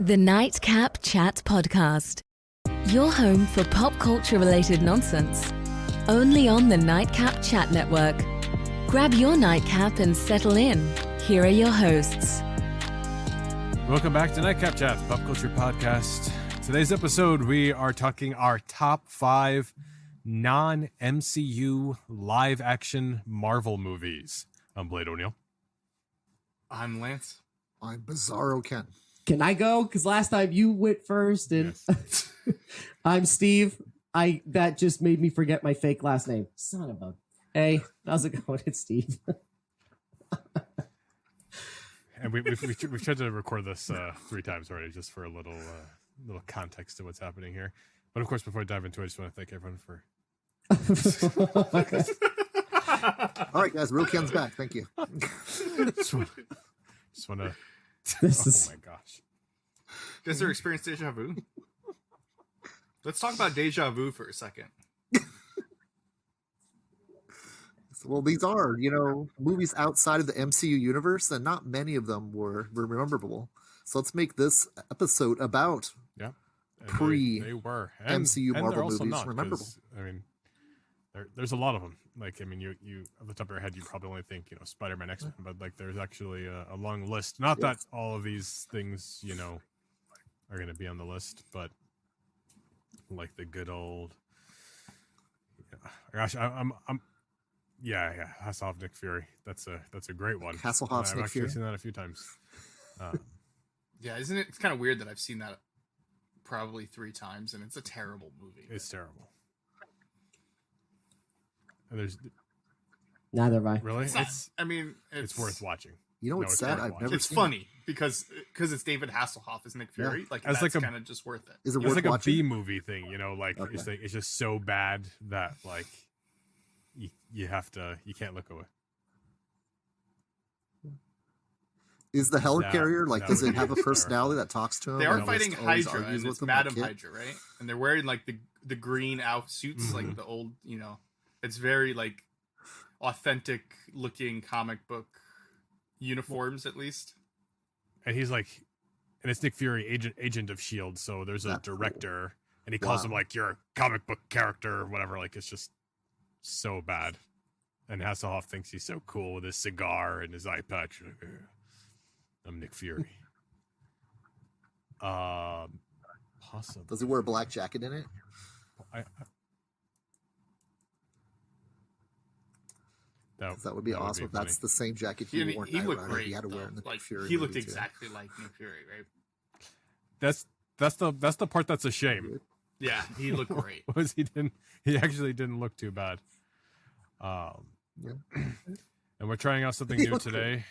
The Nightcap Chat Podcast. Your home for pop culture related nonsense. Only on the Nightcap Chat Network. Grab your nightcap and settle in. Here are your hosts. Welcome back to Nightcap Chat, pop culture podcast. Today's episode, we are talking our top 5 non-MCU live action Marvel movies. I'm Blade O'Neill. I'm Lance. I'm Bizarro Ken. Can I go? Because last time you went first, and Yes. I'm Steve. That just made me forget my fake last name. Son of a. Hey, how's it going? It's Steve. And we've tried to record this 3 times already, just for a little context to what's happening here. But of course, before I dive into it, I just want to thank everyone for. All right, guys, Real Ken's back. Thank you. Just want to. This Oh is my gosh! Guys ever experienced deja vu? Let's talk about deja vu for a second. Well, these are, movies outside of the MCU universe, and not many of them were memorable. So let's make this episode about Yeah, and Pre- they were MCU and Marvel they're also movies not, memorable. 'cause, I mean, there's a lot of them. Like, I mean, you off the top of your head, you probably only think Spider-Man, X-Men, but like there's actually a long list. Not that all of these things are going to be on the list, but like the good old. Gosh, I'm. Yeah, Hasselhoff, Nick Fury. That's a great one. Hasselhoff's I've Nick actually Fury. seen that a few times. Yeah, isn't it? It's kind of weird that I've seen that probably 3 times, and it's a terrible movie. It's terrible. And there's neither have I. really It's not- I mean, it's worth watching. You know No, what's it's sad? worth I've watching. never It's seen funny because it's David Hasselhoff as Nick Fury. Like As that's like a- kind of just worth it. It. Is it It's worth like a watching? B movie thing, like Okay. it's just so bad that like you can't look away. Is the helicarrier, That does would it have a be personality that talks to him? They and are just fighting always Hydra, argues and with it's him Madam like Kit? Hydra, right? And they're wearing like the green outsuits, Mhm. like the old, it's very like authentic looking comic book uniforms, at least. And he's like, and it's Nick Fury, agent of Shield. So there's a That's cool. director, and he calls him Wow. like you're a comic book character or whatever. Like it's just so bad. And Hasselhoff thinks he's so cool with his cigar and his eye patch. Like, I'm Nick Fury. Possibly. Does he wear a black jacket in it? That would be awesome if that's the same jacket he wore in He Knight looked Rider. great. He had to wear though. in the Like Nick Fury he looked movie, too. exactly like Nick Fury, right? That's the part that's a shame. Yeah, he looked great. Was he actually didn't look too bad. Yeah. And we're trying out something new today.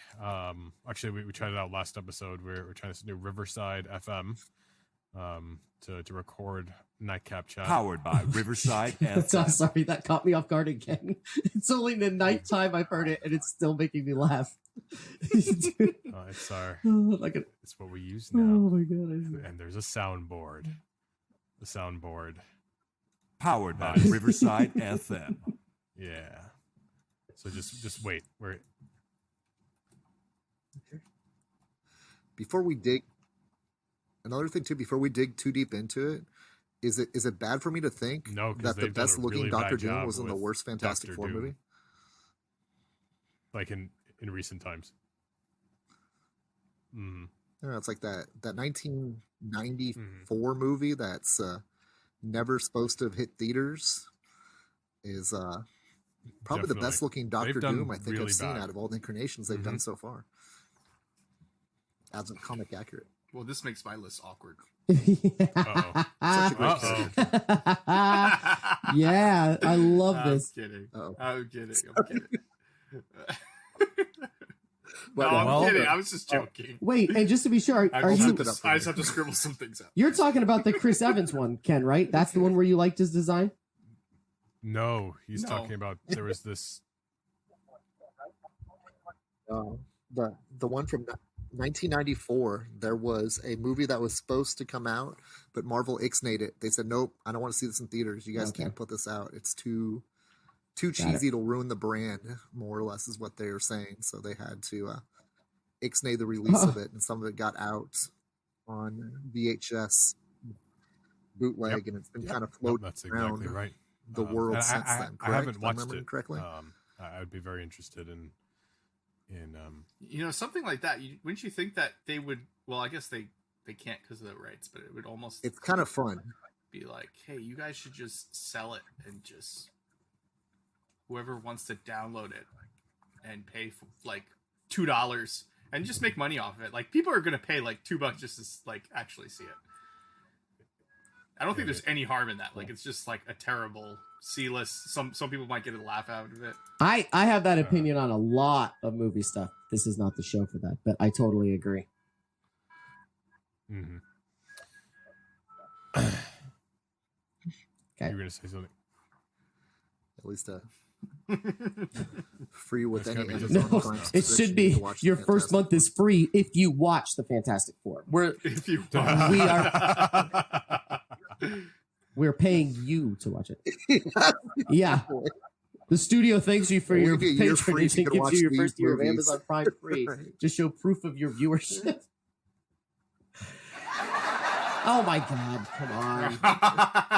Actually, we tried it out last episode. We're trying this new Riverside FM to record Nightcap Chat. Powered by Riverside So FM. sorry, that caught me off guard again. It's only the nighttime I've heard it, and it's still making me laugh. Dude. It's It's what we use oh now. my god. And there's a soundboard. The soundboard. Powered by Riverside FM. Yeah. So just wait. We're Before we dig, another thing too, before we dig too deep into it, is it bad for me to think No, 'cause that the they've done a best looking really Doctor bad Doom job was in the with worst Fantastic Dr. Four Doom. movie? like in recent times. Mm. It's like that 1994 movie that's never supposed to have hit theaters is probably the Definitely. best looking Doctor They've done Doom I think really I've seen bad. out of all the incarnations they've done Mhm. so far. As a comic accurate. Well, this makes my list awkward. Uh-oh. Such a great Uh-oh. character. Yeah, I love this. I'm kidding. Uh-oh. I'm kidding. Well, No, I'm well, kidding. I was just joking. Wait, and just to be sure, I are just, you? have Flip it to, up for I me. just have to scribble some things out. You're talking about the Chris Evans one, Ken, right? That's the one where you liked his design. No, he's No. talking about there was this. The one from 1994, there was a movie that was supposed to come out, but Marvel ixnayed it. They said, "Nope, I don't want to see this in theaters. You guys Okay. can't put this out. It's too Got cheesy. It'll ruin the brand." More or less is what they were saying. So they had to ixnay the release of it, and some of it got out on VHS bootleg, and it's been kind of floating That's around exactly right. the world And since then. Correct? I haven't If I'm watched remembering it correctly. I would be very interested in Something like that. Wouldn't you think that they would? Well, I guess they can't because of the rights, but it would almost. It's kind of fun. Be like, hey, you guys should just sell it and just whoever wants to download it and pay for like $2 and just make money off of it. Like people are gonna pay like $2 just to like actually see it. I don't think there's any harm in that. Like it's just like a terrible C-list. Some people might get a laugh out of it. I have that opinion on a lot of movie stuff. This is not the show for that, but I totally agree. Mm-hmm. Okay. You were gonna say something. At least free with That's any gotta be Amazon No, Prime it subscription should be to watch the your first Fantastic month is free if you watch the Fantastic Four. If you We're paying you to watch it. Four. Yeah. The studio thanks you for We'll your give you a year free patronage so you and can gives watch you your these first year of movies. Amazon Prime free. Right. Just show proof of your viewership. Oh my God, come on.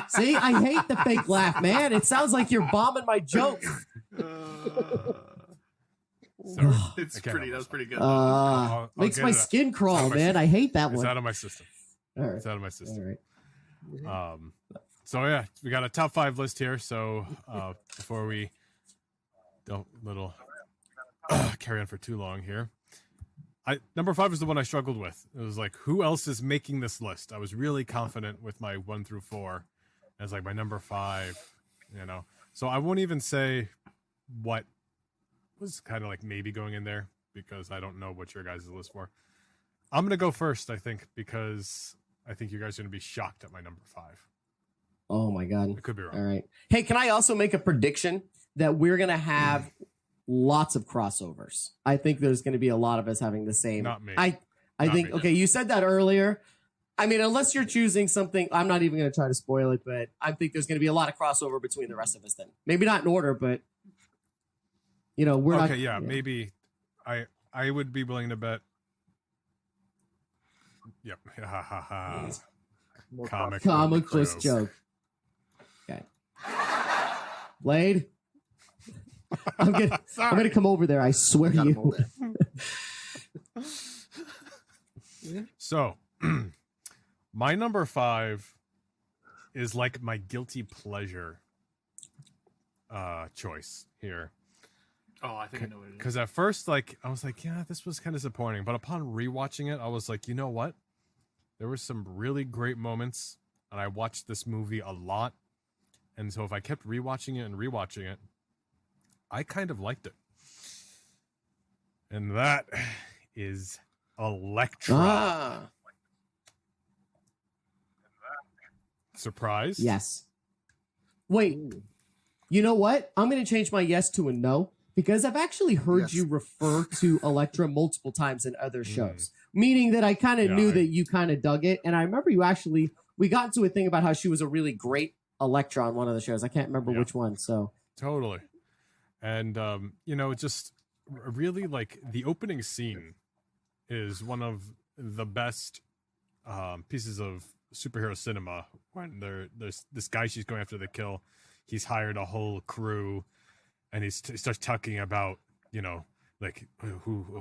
See, I hate the fake laugh, man. It sounds like you're bombing my joke. Sorry. It's I can't pretty. help That's pretty good. I'll Makes get my it. skin crawl, It's out of my man. I hate that It's one. out of my system. All right. It's out of my system. All right. So yeah, we got a top 5 list here. So before we don't carry on for too long here, number 5 is the one I struggled with. It was like, who else is making this list? I was really confident with my 1 through 4 as like my number 5, So I won't even say what was kind of like maybe going in there because I don't know what your guys' list for. I'm gonna go first, I think, because I think you guys are gonna be shocked at my number 5. Oh my God. I could be wrong. All right. Hey, can I also make a prediction that we're going to have lots of crossovers? I think there's going to be a lot of us having the same. Not me. I Not think, me. okay, you said that earlier. I mean, unless you're choosing something, I'm not even going to try to spoil it, but I think there's going to be a lot of crossover between the rest of us then. Maybe not in order, but, we're not. Okay, yeah, maybe I would be willing to bet. Yep. Ha ha ha. More Comic Comic book book joke. Okay. Blade? I'm gonna come over there. I swear to Got 'em all you. there. So, my number 5 is like my guilty pleasure choice here. Oh, I think I know what it is. Because at first, I was like, yeah, this was kind of disappointing. But upon rewatching it, I was like, you know what? There were some really great moments, and I watched this movie a lot. And so if I kept rewatching it, I kind of liked it. And that is Elektra. Ah, Surprise? yes. Wait, you know what? I'm going to change my yes to a no because I've actually heard Yes. you refer to Elektra multiple times in other shows, meaning that I kind of knew that you kind of dug it. And I remember we got into a thing about how she was a really great Elektra on one of the shows. I can't remember which one. So Totally. And, just really the opening scene is one of the best pieces of superhero cinema when there's this guy she's going after to kill. He's hired a whole crew and he starts talking about,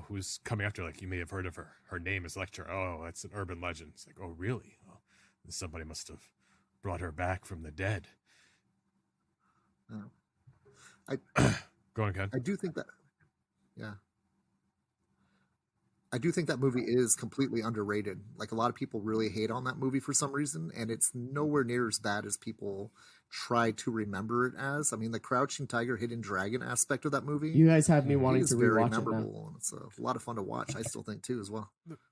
who's coming after. Like, you may have heard of her. Her name is Elektra. Oh, that's an urban legend. It's like, oh, really? Oh, somebody must have brought her back from the dead. Go on, Ken. I do think that, yeah. I do think that movie is completely underrated. Like, a lot of people really hate on that movie for some reason, and it's nowhere near as bad as people try to remember it as. I mean, the Crouching Tiger, Hidden Dragon aspect of that movie, you guys have me wanting is to very rewatch it now. memorable, and it's a lot of fun to watch. I still think too, as well.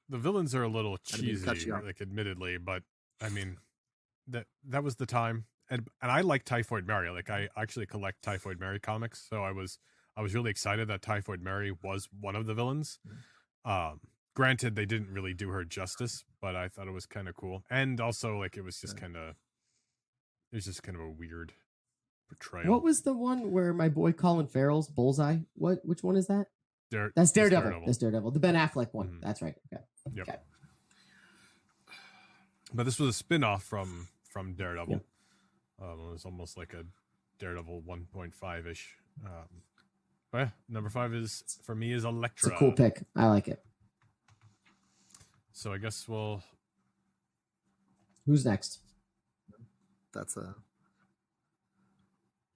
The villains are a little I didn't mean to cut cheesy, you off. admittedly, but I mean, that was the time, and I like Typhoid Mary. Like, I actually collect Typhoid Mary comics, so I was really excited that Typhoid Mary was one of the villains. Granted, they didn't really do her justice, but I thought it was kind of cool, and also it was just kind of a weird portrayal. What was the one where my boy Colin Farrell's Bullseye? Which one is that? That's That's Daredevil. That's Daredevil. The Ben Affleck one. Mhm. That's right. Okay. Yep. Okay. But this was a spin-off from Daredevil. It was almost like a Daredevil 1.5 ish. But yeah, number 5 is for me is Elektra. It's a cool pick. I like it. So I guess we'll. Who's next? That's a.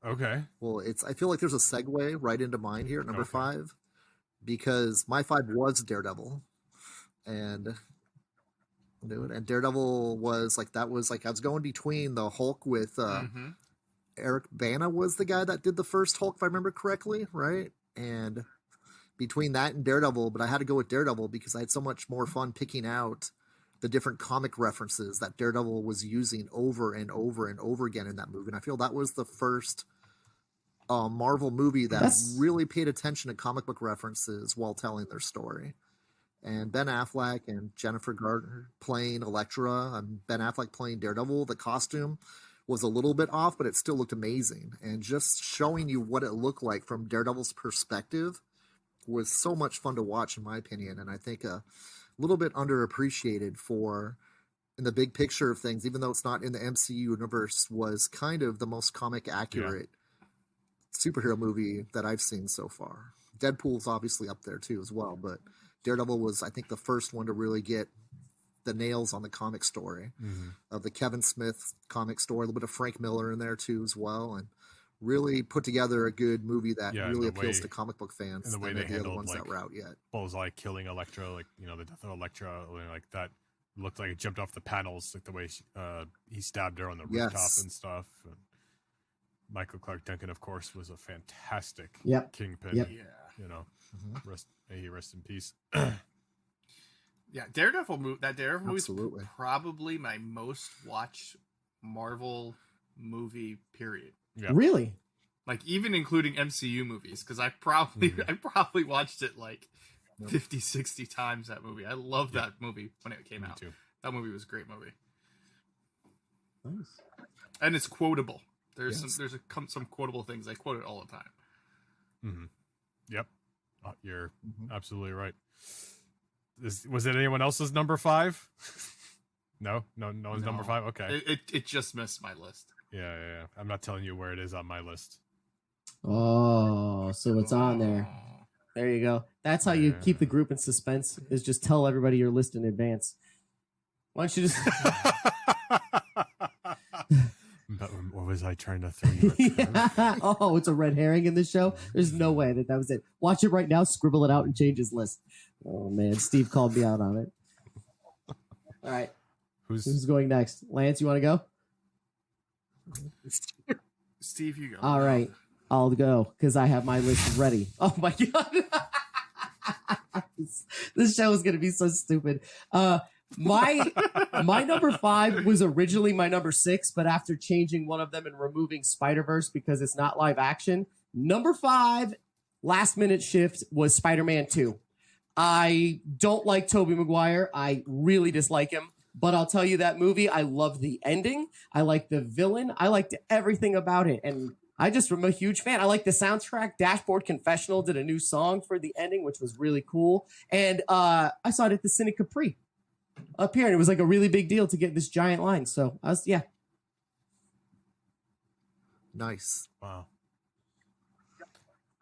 Okay. Well, I feel like there's a segue right into mine here, number 5, because my 5 was Daredevil, and Daredevil was like I was going between the Hulk with Eric Bana was the guy that did the first Hulk, if I remember correctly, right? And between that and Daredevil, but I had to go with Daredevil because I had so much more fun picking out the different comic references that Daredevil was using over and over and over again in that movie. And I feel that was the first Marvel movie that really paid attention to comic book references while telling their story. And Ben Affleck and Jennifer Garner playing Elektra, and Ben Affleck playing Daredevil, the costume was a little bit off, but it still looked amazing. And just showing you what it looked like from Daredevil's perspective was so much fun to watch, in my opinion. And I think a little bit underappreciated in the big picture of things, even though it's not in the MCU universe, was kind of the most comic accurate superhero movie that I've seen so far. Deadpool's obviously up there too as well, but Daredevil was, I think, the first one to really get the nails on the comic story of the Kevin Smith comic story, a little bit of Frank Miller in there too as well, and really put together a good movie that really appeals to comic book fans. And the way they handled the ones like, that were out yet. Bullseye killing Elektra, like the death of Elektra, like that looked like it jumped off the panels, like the way he stabbed her on the rooftop and stuff. And Michael Clark Duncan, of course, was a fantastic Kingpin. May he rest in peace. Yeah, Daredevil movie. That Daredevil movie is probably my most watched Marvel movie. Period. Yeah. Really? Like even including MCU movies, because I probably watched it like 50, 60 times. That movie. I love that movie when it came out. Too. That movie was a great movie. Nice. And it's quotable. There's some quotable things. I quote it all the time. Mm-hmm. Yep. You're absolutely right. Was it anyone else's number 5? No one's number 5. Okay. It just missed my list. Yeah. I'm not telling you where it is on my list. Oh, so it's on there. There you go. That's how you keep the group in suspense, is just tell everybody your list in advance. Why don't you just... But what was I trying to throw you at? Oh, it's a red herring in this show? There's no way that was it. Watch it right now, scribble it out, and change his list. Oh, man. Steve called me out on it. All right. Who's going next? Lance, you want to go? Steve, you go. All right. I'll go because I have my list ready. Oh, my God. This show is going to be so stupid. My number 5 was originally my number 6, but after changing one of them and removing Spider-Verse because it's not live action, number 5, last minute shift, was Spider-Man 2. I don't like Tobey Maguire. I really dislike him. But I'll tell you that movie, I love the ending. I like the villain. I liked everything about it. And I just am a huge fan. I like the soundtrack. Dashboard Confessional did a new song for the ending, which was really cool. And I saw it at the Cine Capri up here. And it was like a really big deal to get this giant line. So Nice. Wow.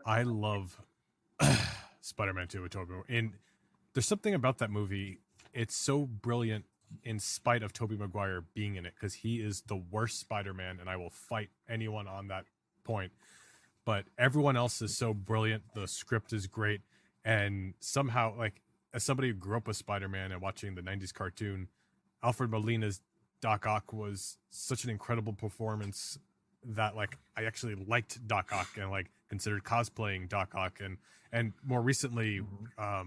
I love Spider-Man 2 with Tobey. And there's something about that movie. It's so brilliant in spite of Tobey Maguire being in it, because he is the worst Spider-Man, and I will fight anyone on that point. But everyone else is so brilliant. The script is great. And somehow, like, as somebody who grew up with Spider-Man and watching the 90s cartoon, Alfred Molina's Doc Ock was such an incredible performance that, like, I actually liked Doc Ock and, like, considered cosplaying Doc Ock. And more recently, I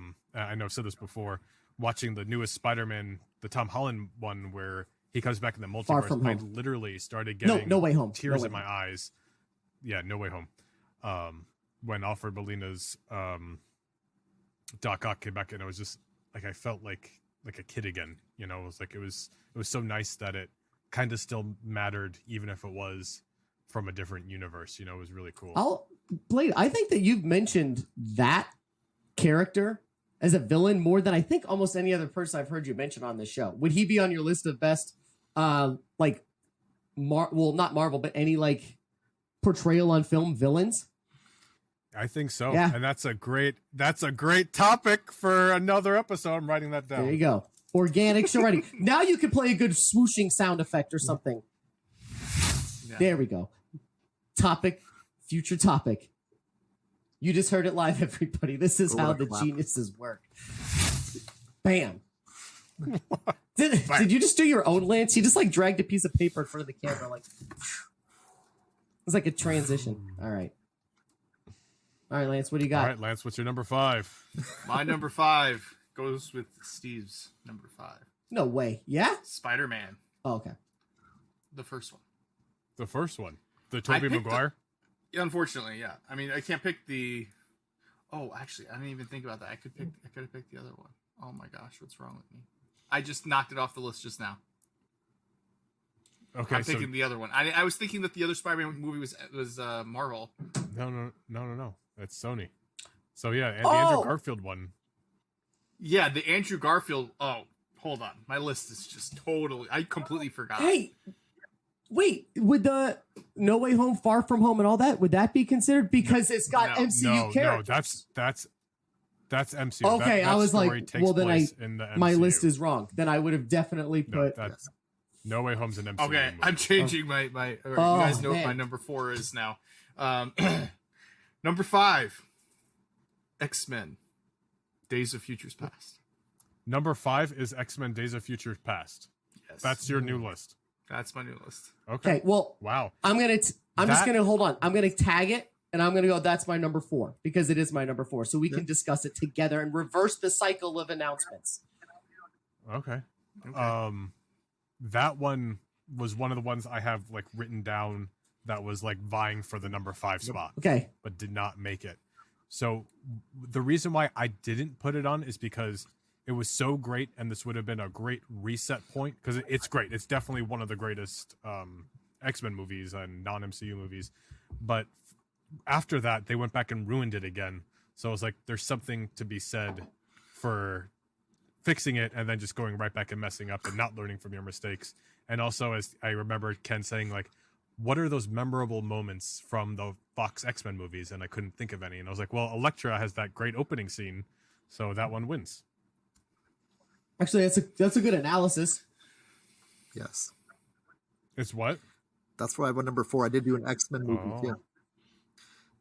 know I've said this before, watching the newest Spider-Man, the Tom Holland one, where he comes back in the multiverse, I literally started getting No Way Home. tears in my eyes. Yeah, No Way Home. When Alfred Molina's Doc Ock came back, and I was just like, I felt like a kid again. You know, it was like it was so nice that it kind of still mattered, even if it was from a different universe. You know, it was really cool. Blade, I think that you've mentioned that character as a villain more than I think almost any other person I've heard you mention on this show. Would he be on your list of best, like, not Marvel, but any like portrayal on film villains? I think so. Yeah. And that's a great topic for another episode. I'm writing that down. There you go. Organics already. Now you can play a good swooshing sound effect or something. Yeah. There we go. Topic, future topic. You just heard it live, everybody. This is how the geniuses work. Bam. Did you just do your own, Lance? You just like dragged a piece of paper in front of the camera, like it's like a transition. All right, Lance. What do you got? All right, Lance. What's your number 5? My number 5 goes with Steve's number 5. No way. Yeah. Spider-Man, Oh, okay. the first one. The first one, the Tobey picked Maguire. Unfortunately, yeah. I mean, I can't pick the. Oh, actually, I didn't even think about that. I could have picked the other one. Oh my gosh, what's wrong with me? I just knocked it off the list just now. Okay, I'm thinking the other one. I was thinking that the other Spider-Man movie was Marvel. No. That's Sony. So yeah, and the Oh! Andrew Garfield one. Yeah, the Andrew Garfield. Oh, hold on. My list is just totally. I completely forgot. Hey, wait. Would the No Way Home, Far From Home, and all that, would that be considered because it's got MCU characters? No, that's MCU. Okay, that I was story like, takes well, then place in the MCU. my list is wrong. Then I would have definitely No, put. No Way Home's an MCU. Okay, movie. I'm changing my. You guys know what my number 4 is now. Number 5, X-Men, Days of Futures Past. Number 5 is X-Men: Days of Future Past. Yes, That's your new list. that's my new list. Okay, well, Wow. I'm just gonna hold on. I'm gonna tag it, and I'm gonna go. That's my number 4 because it is my number 4, so we can discuss it together and reverse the cycle of announcements. Okay. That one was one of the ones I have like written down that was like vying for the number 5 spot. Okay. But did not make it. So the reason why I didn't put it on is because it was so great, and this would have been a great reset point because it's great. It's definitely one of the greatest X-Men movies and non-MCU movies. But after that, they went back and ruined it again. So I was like, there's something to be said for fixing it and then just going right back and messing up and not learning from your mistakes. And also, as I remember Ken saying, like, what are those memorable moments from the Fox X-Men movies? And I couldn't think of any. And I was like, well, Elektra has that great opening scene, so that one wins. Actually, that's a good analysis. Yes. It's what? That's why I went number 4. I did do an X-Men movie Oh. too.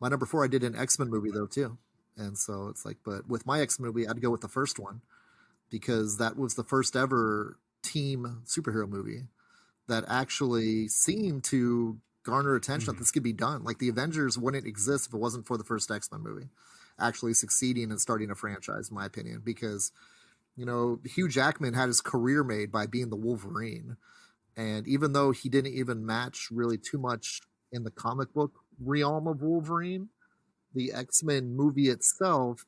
My number 4, I did an X-Men movie though too. And so it's like, but with my X-Men movie, I'd go with the first one because that was the first ever team superhero movie that actually seemed to garner attention that this could be done. Like the Avengers wouldn't exist if it wasn't for the first X-Men movie actually succeeding and starting a franchise, in my opinion, because, you know, Hugh Jackman had his career made by being the Wolverine. And even though he didn't even match really too much in the comic book realm of Wolverine, the X-Men movie itself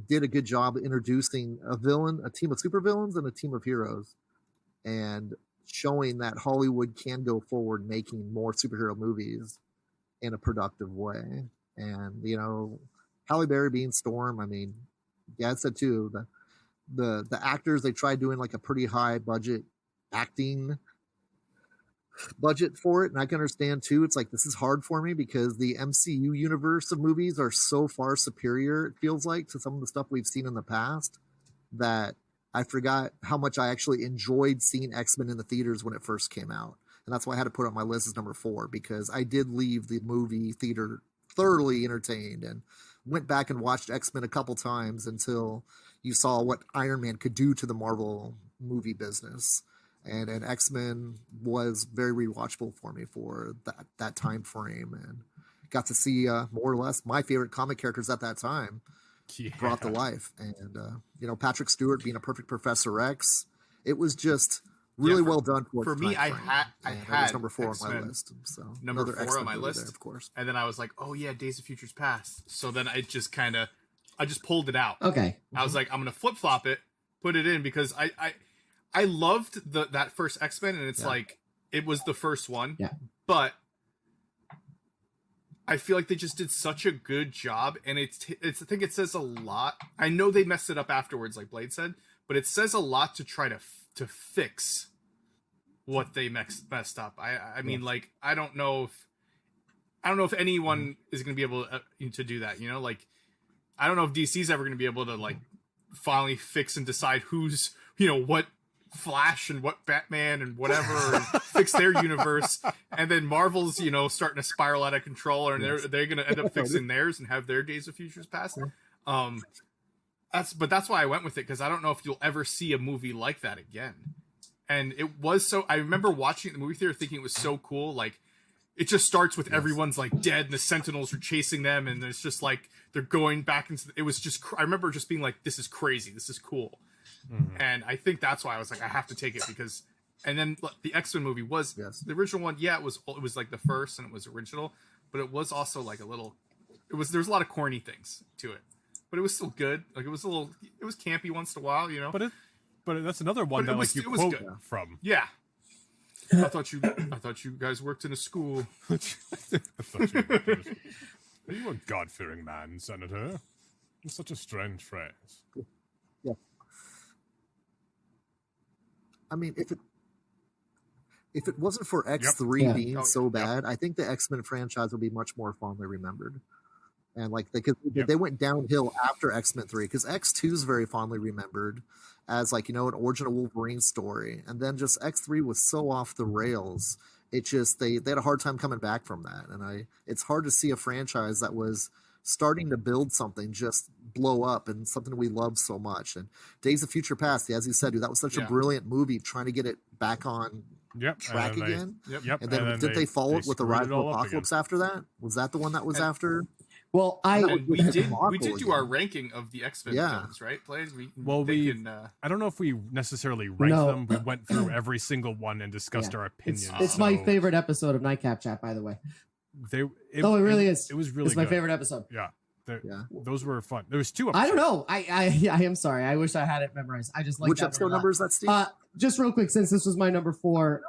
did a good job introducing a villain, a team of supervillains, and a team of heroes, and showing that Hollywood can go forward making more superhero movies in a productive way. And, you know, Halle Berry being Storm, I mean, yeah, I said too, the actors, they tried doing like a pretty high budget acting budget for it, and I can understand too. It's like, this is hard for me because the MCU universe of movies are so far superior, it feels like, to some of the stuff we've seen in the past, that I forgot how much I actually enjoyed seeing X-Men in the theaters when it first came out. And that's why I had to put it on my list as number 4, because I did leave the movie theater thoroughly entertained and went back and watched X-Men a couple times until you saw what Iron Man could do to the Marvel movie business. And X-Men was very rewatchable for me for that time frame, and got to see more or less my favorite comic characters at that time brought to life. And you know, Patrick Stewart being a perfect Professor X, it was just really well done for me. I had number 4 X-Men, on my list. So number 4 X-Men on my list, there, of course. And then I was like, oh yeah, Days of Futures Past. So then I just pulled it out. Okay. I was like, I'm gonna flip flop it, put it in, because I loved that first X-Men, and it's like, it was the first one. Yeah. But I feel like they just did such a good job, and it's I think it says a lot. I know they messed it up afterwards, like Blade said, but it says a lot to try to fix what they messed up. I mean, like, I don't know if anyone is going to be able to do that. You know, like, I don't know if DC's ever going to be able to, like, finally fix and decide who's, you know, what Flash and what Batman and whatever, and fix their universe. And then Marvel's, you know, starting to spiral out of control, and they're going to end up fixing theirs and have their Days of Futures Past. That's why I went with it, because I don't know if you'll ever see a movie like that again. And it was so, I remember watching it in the movie theater thinking it was so cool. Like, it just starts with everyone's like dead and the Sentinels are chasing them, and it's just like they're going back into it was just, I remember just being like, this is crazy, this is cool. And I think that's why I was like, I have to take it, because, and then the X-Men movie was the original one. Yeah, it was like the first, and it was original, but it was also like a little, there's a lot of corny things to it, but it was still good. Like, it was campy once in a while, you know. But that's another one that like you quote from. Yeah. I thought you guys worked in a school. I thought you worked in a school. Are you a God-fearing man, Senator? It's such a strange phrase. Yeah. I mean, if it wasn't for X3 being so bad, I think the X-Men franchise would be much more fondly remembered. And like they went downhill after X-Men 3, because X2 is very fondly remembered as, like, you know, an origin of Wolverine story, and then just X3 was so off the rails. It just they had a hard time coming back from that, and it's hard to see a franchise that was starting to build something just blow up, and something we love so much. And Days of Future Past, as you said, dude, that was such a brilliant movie, trying to get it back on track again. And then did they follow it with the Rise of Apocalypse after that? Was that the one that was after? Well, we did do our ranking of the X-Men films, right? I don't know if we necessarily ranked them. We went through every single one and discussed our opinions. It's my favorite episode of Nightcap Chat, by the way. It really is. It was really. It's my favorite episode. Yeah. Those were fun. There was 2 episodes. I don't know. I am sorry. I wish I had it memorized. I just like which episode number is that, Steve? Just real quick, since this was my number 4.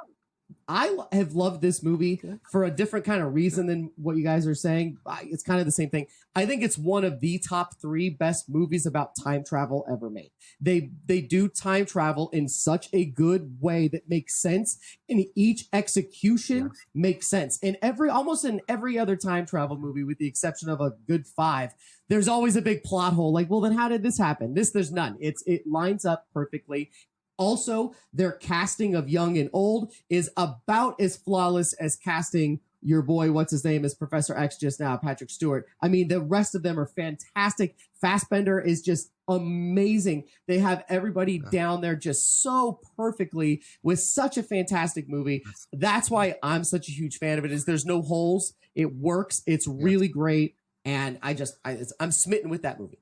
I have loved this movie for a different kind of reason than what you guys are saying. It's kind of the same thing. I think it's one of the top 3 best movies about time travel ever made. They do time travel in such a good way that makes sense, and each execution makes sense. Almost in every other time travel movie, with the exception of a good 5, there's always a big plot hole. Like, well, then how did this happen? There's none. It lines up perfectly. Also, their casting of young and old is about as flawless as casting your boy, what's his name, as Professor X just now, Patrick Stewart. I mean, the rest of them are fantastic. Fassbender is just amazing. They have everybody down there just so perfectly with such a fantastic movie. That's why I'm such a huge fan of it. Is there's no holes. It works. It's really great. And I'm smitten with that movie.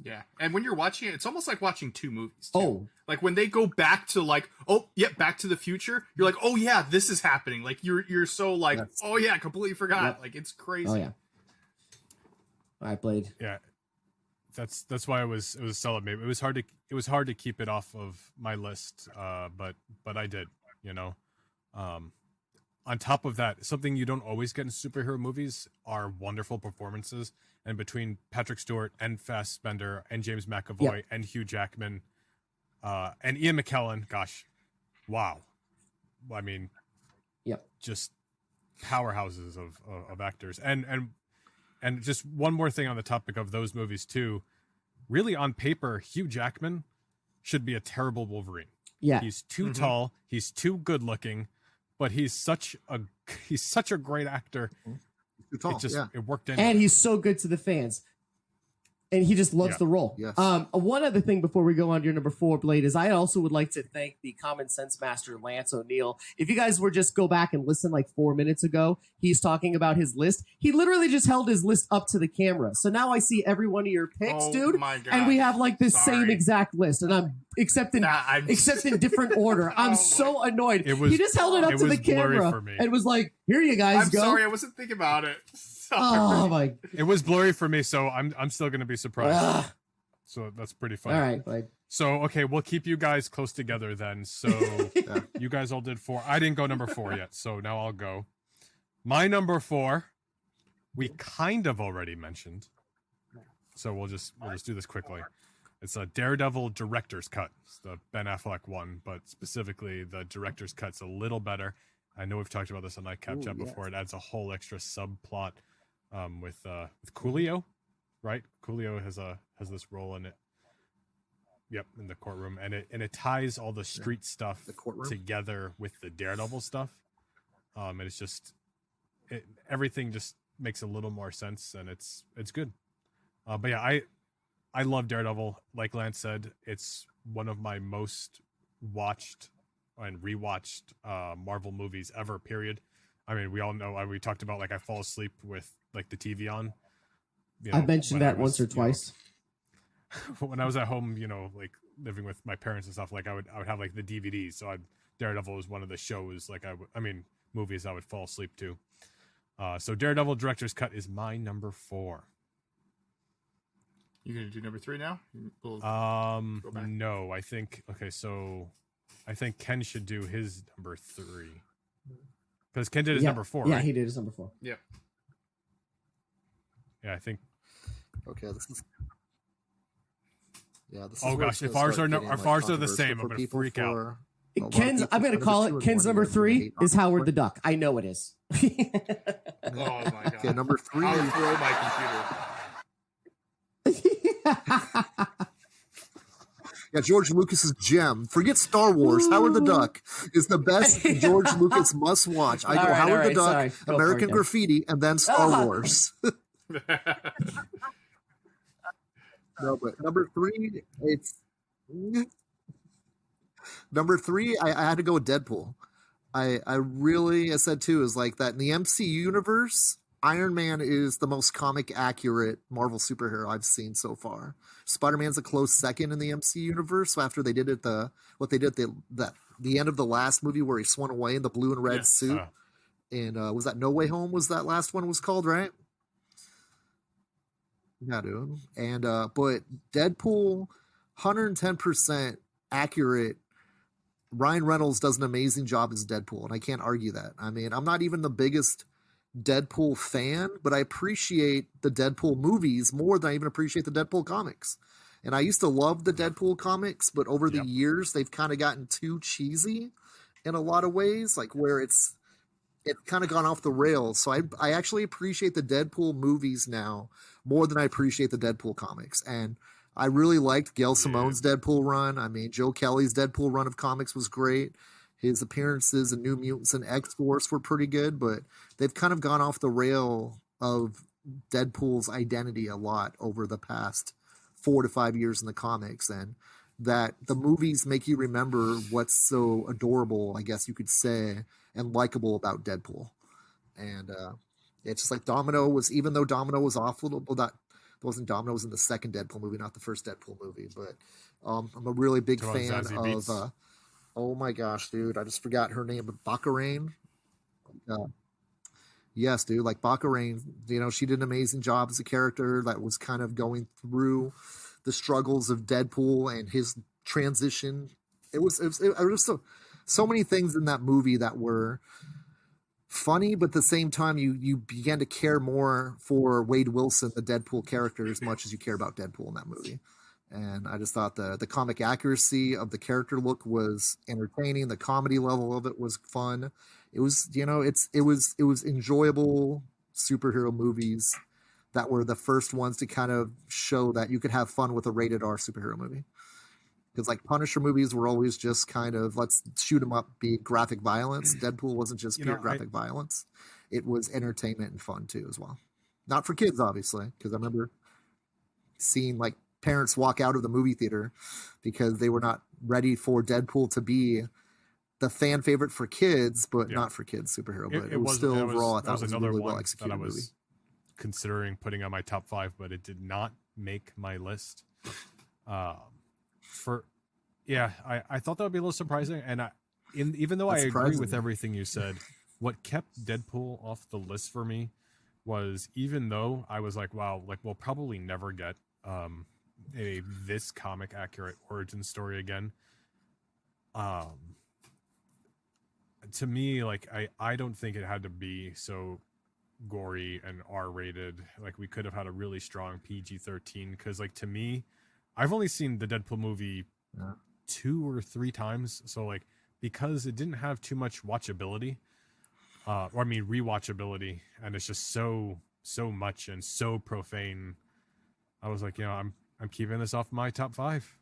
Yeah, and when you're watching it, it's almost like watching 2 movies, too. Like, when they go back to, like, Back to the Future, you're like, oh, yeah, this is happening. Like, you're so, like, oh, yeah, completely forgot. Yep. Like, it's crazy. Oh, yeah. All right, Blade. Yeah. That's why it was solid. Maybe it was hard to keep it off of my list, but I did, you know. On top of that, something you don't always get in superhero movies are wonderful performances. And between Patrick Stewart and Fassbender and James McAvoy and Hugh Jackman and Ian McKellen, gosh, wow. I mean, just powerhouses of actors. And just one more thing on the topic of those movies too. Really, on paper, Hugh Jackman should be a terrible Wolverine. Yeah, he's too tall. He's too good looking. But he's such a great actor. It worked in. And he's so good to the fans. And he just loves the role. Yes. One other thing before we go on to your number 4, Blade, is I also would like to thank the common sense master, Lance O'Neill. If you guys were just go back and listen like 4 minutes ago, he's talking about his list. He literally just held his list up to the camera. So now I see every one of your picks, dude. My God. And we have like this same exact list. And I'm except in different order. I'm so annoyed. He just held it up to the camera and was like, here you guys go. I'm sorry, I wasn't thinking about it. Oh my! It was blurry for me, so I'm still gonna be surprised. So that's pretty funny. All right, Blade. So okay, we'll keep you guys close together then. So you guys all did 4. I didn't go number 4 yet, so now I'll go. My number 4 we kind of already mentioned, so we'll just do this quickly. It's a Daredevil director's cut. It's the Ben Affleck one, but specifically the director's cut's a little better. I know we've talked about this on Nightcap Chat before. It adds a whole extra subplot with Coolio, right? Coolio has this role in it. Yep, in the courtroom, and it ties all the street stuff together with the Daredevil stuff. And it's just everything just makes a little more sense, and it's good. But yeah, I love Daredevil. Like Lance said, it's one of my most watched and rewatched Marvel movies ever, period. I mean, we all know, we talked about, like, I fall asleep with, like, the TV on. You know, I've mentioned that once or twice. When I was at home, like, living with my parents and stuff, like, I would have, like, the DVDs. So Daredevil was one of the shows, like, movies I would fall asleep to. So Daredevil Director's Cut is my number 4. You gonna do number 3 now? No, I think Ken should do his number 3 because Ken did his number 4. Yeah, right? He did his number 4. Yep. Yeah, I think. Okay, this is. Yeah, this is. Oh gosh, if ours are the same, I'm gonna freak out. I'm gonna call it Ken's number 3 is Howard the Duck. I know it is. Oh my god. Okay, number 3. I'll throw my computer. Yeah, George Lucas's gem. Forget Star Wars. Howard the Duck is the best George Lucas must watch. I go Howard the Duck, American Graffiti, and then Star Wars. No, but number 3, number 3. I had to go with Deadpool. I said too, is like that in the MCU universe, Iron Man is the most comic accurate Marvel superhero I've seen so far. Spider-Man's a close second in the MCU universe. So after they did it, the end of the last movie where he swung away in the blue and red suit, and was that No Way Home? Was that last one was called, right? Yeah, dude. And but Deadpool, 110% accurate. Ryan Reynolds does an amazing job as Deadpool, and I can't argue that. I mean, I'm not even the biggest Deadpool fan, but I appreciate the Deadpool movies more than I even appreciate the Deadpool comics. And I used to love the Deadpool comics, but over the years they've kind of gotten too cheesy in a lot of ways, like where it's kind of gone off the rails. So I actually appreciate the Deadpool movies now more than I appreciate the Deadpool comics. And I really liked Gail Simone's Deadpool run. I mean, Joe Kelly's Deadpool run of comics was great. His appearances in New Mutants and X-Force were pretty good, but they've kind of gone off the rail of Deadpool's identity a lot over the past 4 to 5 years in the comics, and that the movies make you remember what's so adorable, I guess you could say, and likable about Deadpool. And it's just like Domino was, even though Domino was off a little, well, that wasn't Domino, was in the second Deadpool movie, not the first Deadpool movie, but I'm a really big fan of oh my gosh, dude, I just forgot her name, but Baccarin. Yes, dude, like Baccarin, she did an amazing job as a character that was kind of going through the struggles of Deadpool and his transition. It was so many things in that movie that were funny, but at the same time, you began to care more for Wade Wilson, the Deadpool character, as much as you care about Deadpool in that movie. And I just thought the comic accuracy of the character look was entertaining. The comedy level of it was fun. It was, it was enjoyable superhero movies that were the first ones to kind of show that you could have fun with a rated R superhero movie. Because like Punisher movies were always just kind of, let's shoot 'em up, be graphic violence. Deadpool wasn't just pure graphic violence. It was entertainment and fun too as well. Not for kids, obviously, because I remember seeing like parents walk out of the movie theater because they were not ready for Deadpool to be the fan favorite for kids, but not for kids superhero. But it was still overall, I thought it was another really well executed movie. Considering putting on my top 5, but it did not make my list. I thought that would be a little surprising, and even though I agree with everything you said, what kept Deadpool off the list for me was, even though I was like, wow, like we'll probably never get this comic accurate origin story again. To me, like I don't think it had to be so gory and R-rated. Like we could have had a really strong PG-13 because, like, to me, I've only seen the Deadpool movie 2 or 3 times. So like because it didn't have too much watchability, rewatchability, and it's just so much and so profane. I was like, I'm keeping this off my top 5,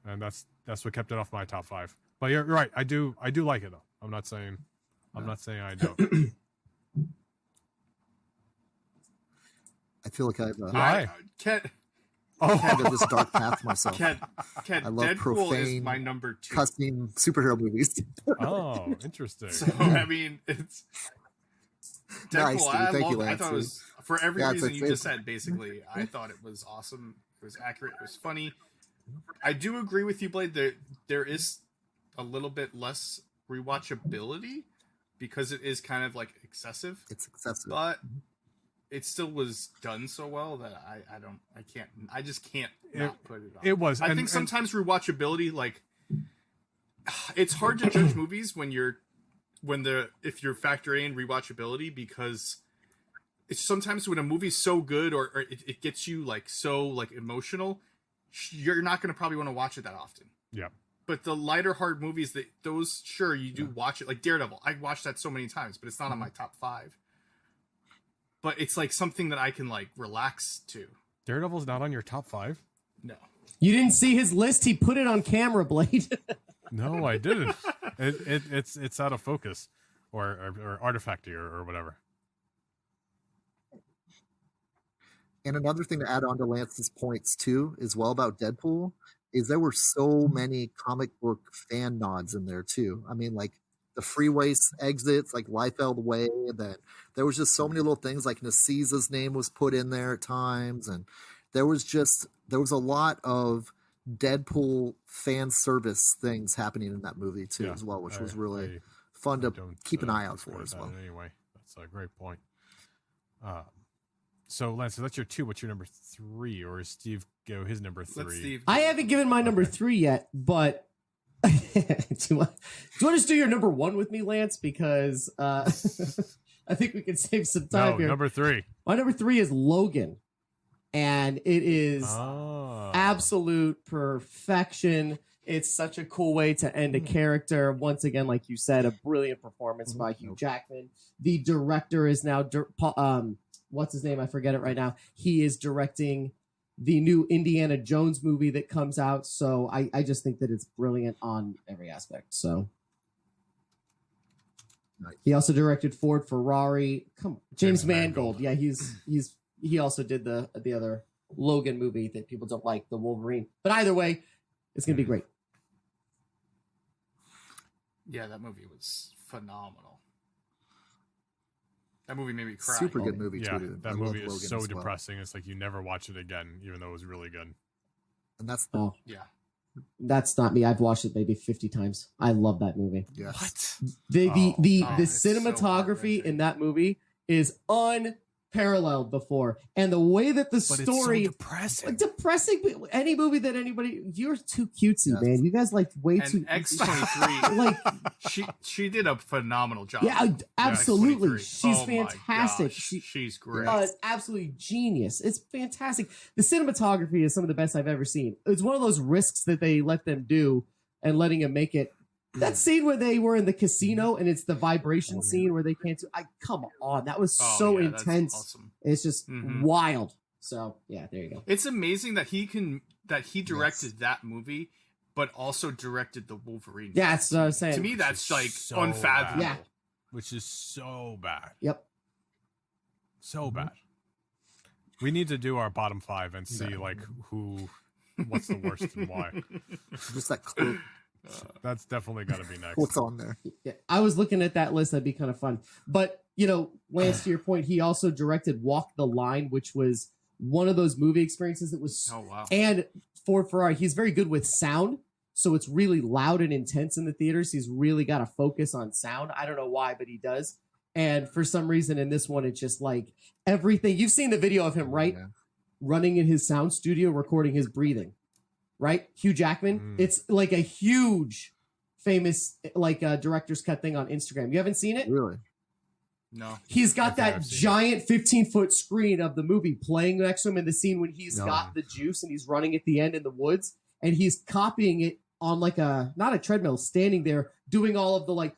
and that's what kept it off my top 5. But you're right. I do like it though. I'm not saying I don't. I feel like I've Ken, kind of this dark path myself. Ken, I love Deadpool profane, is my number 2. cussing superhero movies. Oh, interesting. So I mean, it's Deadpool. Nice, dude. Thank you, I Lance. thought it was, for every Yeah, reason it's you just said. Basically, I thought it was awesome. It was accurate. It was funny. I do agree with you, Blade. There is a little bit less rewatchability because it is kind of like excessive. It's excessive. But it still was done so well that I just can't not put it on. It was. I think sometimes rewatchability, like, it's hard to judge movies if you're factoring in rewatchability, because it's sometimes when a movie's so good or it gets you like so like emotional, you're not going to probably want to watch it that often. Yeah. But the lighter hard movies, sure, you do watch it, like Daredevil. I watched that so many times, but it's not on my top 5. But it's like something that I can like relax to. Daredevil's not on your top 5? No. You didn't see his list? He put it on camera, Blade. No, I didn't. It's out of focus or artifacty or whatever. And another thing to add on to Lance's points too, as well, about Deadpool, is there were so many comic book fan nods in there too. I mean, like the freeway exits, like Liefeld Way, and then there was just so many little things, like Nasiza's name was put in there at times, and there was a lot of Deadpool fan service things happening in that movie too, as well, which was really fun to keep an eye out for as well. Anyway, that's a great point. So Lance, so that's your 2. What's your number 3, or is Steve go his number 3? I haven't given my number 3 yet, but do you want to just do your number 1 with me, Lance? Because I think we can save some time here. Number 3. My number 3 is Logan, and it is absolute perfection. It's such a cool way to end a character. Once again, like you said, a brilliant performance by Hugh Jackman. The director is now what's his name? I forget it right now. He is directing the new Indiana Jones movie that comes out. So I just think that it's brilliant on every aspect. So nice. He also directed Ford Ferrari. James Mangold. Yeah, he also did the other Logan movie that people don't like, the Wolverine. But either way, it's gonna be great. Yeah, that movie was phenomenal. That movie made me cry. Super good movie Yeah, too. that I movie love is Logan so as well. depressing. It's like you never watch it again, even though it was really good. And that's Yeah. That's not me. I've watched it maybe 50 times. I love that movie. yes. What? The it's so cinematography heart-wrenching. in that movie is unparalleled before, and the way that the But story it's so depressing. depressing. Any movie that you're too cutesy, Yes. man. You guys like way too And X-23, like she did a phenomenal job. yeah, absolutely. X-23. She's Oh my fantastic. gosh, she's great. Absolutely genius. It's fantastic. The cinematography is some of the best I've ever seen. It's one of those risks that they let them do and letting them make it. That scene where they were in the casino and it's the vibration scene where they can't do. Come on, that was so yeah, that's intense. awesome. It's just Mhm. wild. So yeah, there you go. It's amazing that he directed that movie, but also directed the Wolverine. Yeah, that's what I was saying. To me, that's like So unfathomable. Yeah. Which is so bad. Yep. So bad. We need to do our bottom 5 and see like what's the worst and why. Just that quote. That's definitely got to be next. What's on there? Yeah, I was looking at that list. That'd be kind of fun. But, Lance, to your point, he also directed Walk the Line, which was one of those movie experiences that was... Oh, wow. And Ford Ferrari, he's very good with sound. So it's really loud and intense in the theaters. He's really got to focus on sound. I don't know why, but he does. And for some reason in this one, it's just like everything. You've seen the video of him, right? Yeah. Running in his sound studio, recording his breathing. Right? Hugh Jackman. It's like a huge, famous, like director's cut thing on Instagram. You haven't seen it? Really? No. He's got think that I've seen giant 15-foot screen of the movie playing next to him in the scene when he's No. got the juice and he's running at the end in the woods, and he's copying it on like not a treadmill, standing there doing all of the like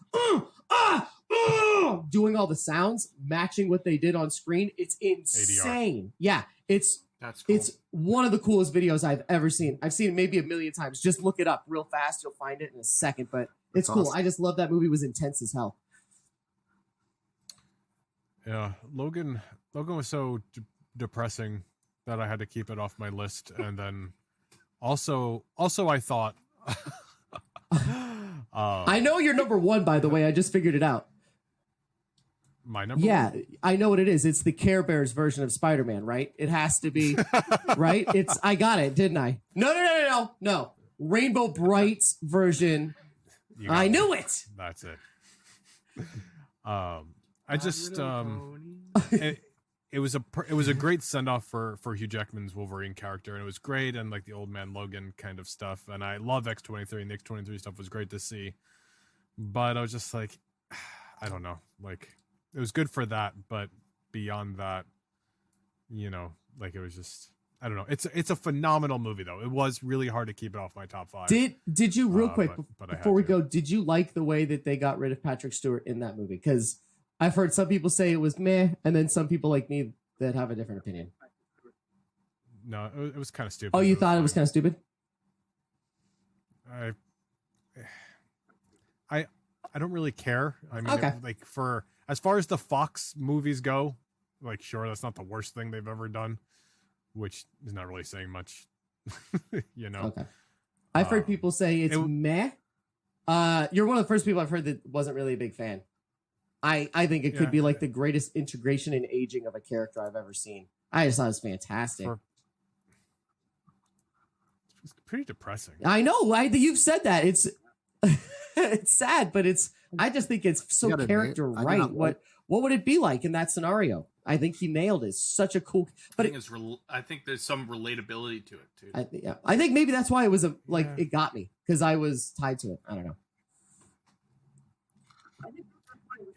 doing all the sounds, matching what they did on screen. It's insane. Yeah, That's cool. it's one of the coolest videos I've ever seen. I've seen it maybe a million times. Just look it up real fast. You'll find it in a second, but it's That's cool. awesome. I just love that movie. It was intense as hell. Yeah, Logan was so depressing that I had to keep it off my list, and then also I thought I know you're number one, by the way. I just figured it out. my number Yeah, one? I know what it is. It's the Care Bears version of Spider-Man, right? It has to be, right? I got it, didn't I? No. Rainbow Bright's version. You got I it. knew it. That's it. I just it was a great send off for Hugh Jackman's Wolverine character, and it was great, and like the old man Logan kind of stuff, and I love X-23, and the X-23 stuff was great to see, but I was just like, I don't know, like it was good for that, but beyond that, you know, like it was just, I don't know. It's a phenomenal movie though. It was really hard to keep it off my top 5. Did you real quick but I had before we to. go? Did you like the way that they got rid of Patrick Stewart in that movie? Because I've heard some people say it was meh, and then some people like me that have a different opinion. No, it was kind of stupid. Oh, you thought it was kind of stupid? I don't really care. I mean, Okay. like for as far as the Fox movies go, like sure, that's not the worst thing they've ever done, which is not really saying much, you know. Okay. I've heard people say it's meh. You're one of the first people I've heard that wasn't really a big fan. I think it could be like the greatest integration and aging of a character I've ever seen. I just thought it was fantastic. It's pretty depressing. I know. You've said that. It's it's sad, but I just think it's so You gotta admit, character I do right. not like- What would it be like in that scenario? I think he nailed it. It's such a cool. But I think there's some relatability to it too. I think maybe that's why it was Yeah. it got me because I was tied to it. I don't know.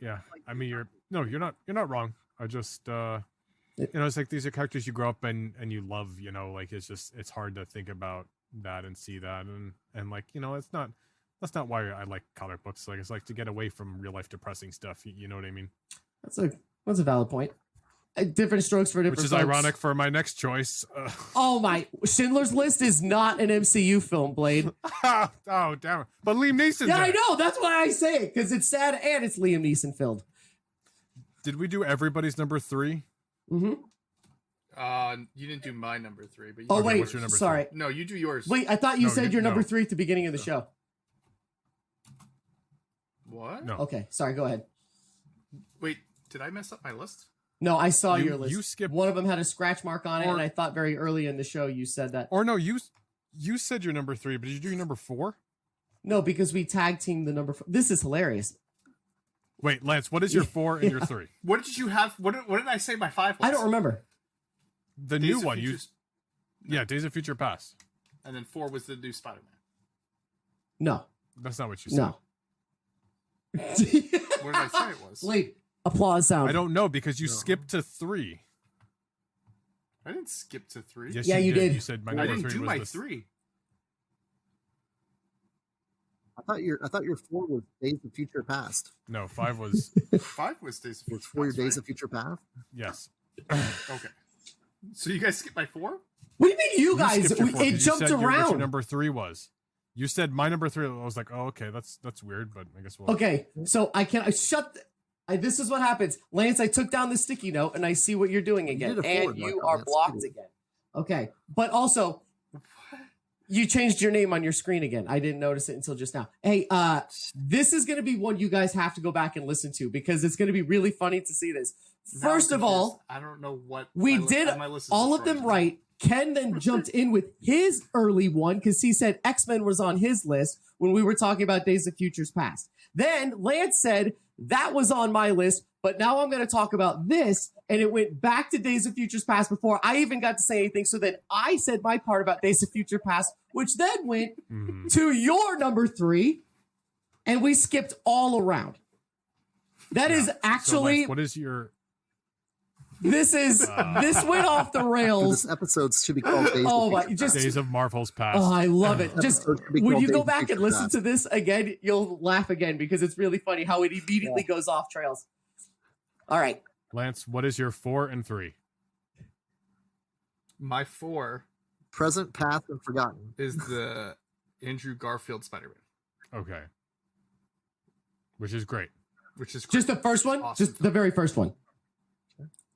Yeah, I mean, you're not wrong. I just it's like these are characters you grow up and you love. You know, like it's hard to think about that and see that and like that's not why I like comic books. Like it's like to get away from real life depressing stuff. You know what I mean? That's a valid point. Different strokes for different. Which is folks. ironic for my next choice. Oh my! Schindler's List is not an MCU film, Blade. Oh damn! But Liam Neeson. Yeah, I know. That's why I say it because it's sad and it's Liam Neeson filled. Did we do everybody's number 3? Mm-hmm. You didn't do my number 3, but you Oh Okay, wait, what's your number sorry. No, you do yours. Wait, I thought you No, said your number no. 3 at the beginning of the show. What? No. Okay, sorry. Go ahead. Wait, did I mess up my list? No, I saw You- your list. you skipped- One of them had a scratch mark on it, Or- and I thought very early in the show you said that. Or no, you said your number 3, but did you do your number 4? No, because we tag teamed the number. This is hilarious. Wait, Lance, what is your 4 and your 3? What did you have? What did I say my 5 was? I don't remember. The Days new of one, Futures- yeah, Days of Future Past. And then 4 was the new Spider-Man. No, That's not what you said. no. What did I say it was? Wait, applause sound. I don't know because you skipped to 3. I didn't skip to 3. Yes, Yeah, you did. You said my I number didn't 3 do was my this. 3. I thought your 4 was Days of Future Past. No, 5 was 5 was Days of It was Future 4 your Past, Days right? of Future Past. yes. Okay. So you guys skipped my 4? What do you mean, you guys? skipped your 4 It 'cause you jumped said what your around. number 3 was. You said my number 3. I was like, oh, okay, that's weird, but I guess we'll. Okay, so I can't. This is what happens, Lance. I took down the sticky note, and I see what you're doing again, did a and forward you mark on are that blocked sticky. again. Okay, but also you changed your name on your screen again. I didn't notice it until just now. Hey, this is going to be one you guys have to go back and listen to because it's going to be really funny to see this. Now I'm First of all, confused. I don't know what we my did my list is all of them destroyed. right. Ken then jumped in with his early one because he said X-Men was on his list when we were talking about Days of Futures Past. Then Lance said that was on my list, but now I'm going to talk about this. And it went back to Days of Futures Past before I even got to say anything. So then I said my part about Days of Future Past, which then went Mhm. to your number 3. And we skipped all around. That is So, actually Lance, what is your? this went off the rails. This episode's to be called Days Oh of my, Future just Days of Marvel's Past. oh, I love it. Just Episode should be when called you go Days of back and Future listen Past. to this again, you'll laugh again because it's really funny how it immediately goes off trails. All right. Lance, what is your 4 and 3? My 4 Present, Past, and Forgotten. is the Andrew Garfield Spider-Man, Okay. Which is great. which is Just the first one? Awesome Just the very first one.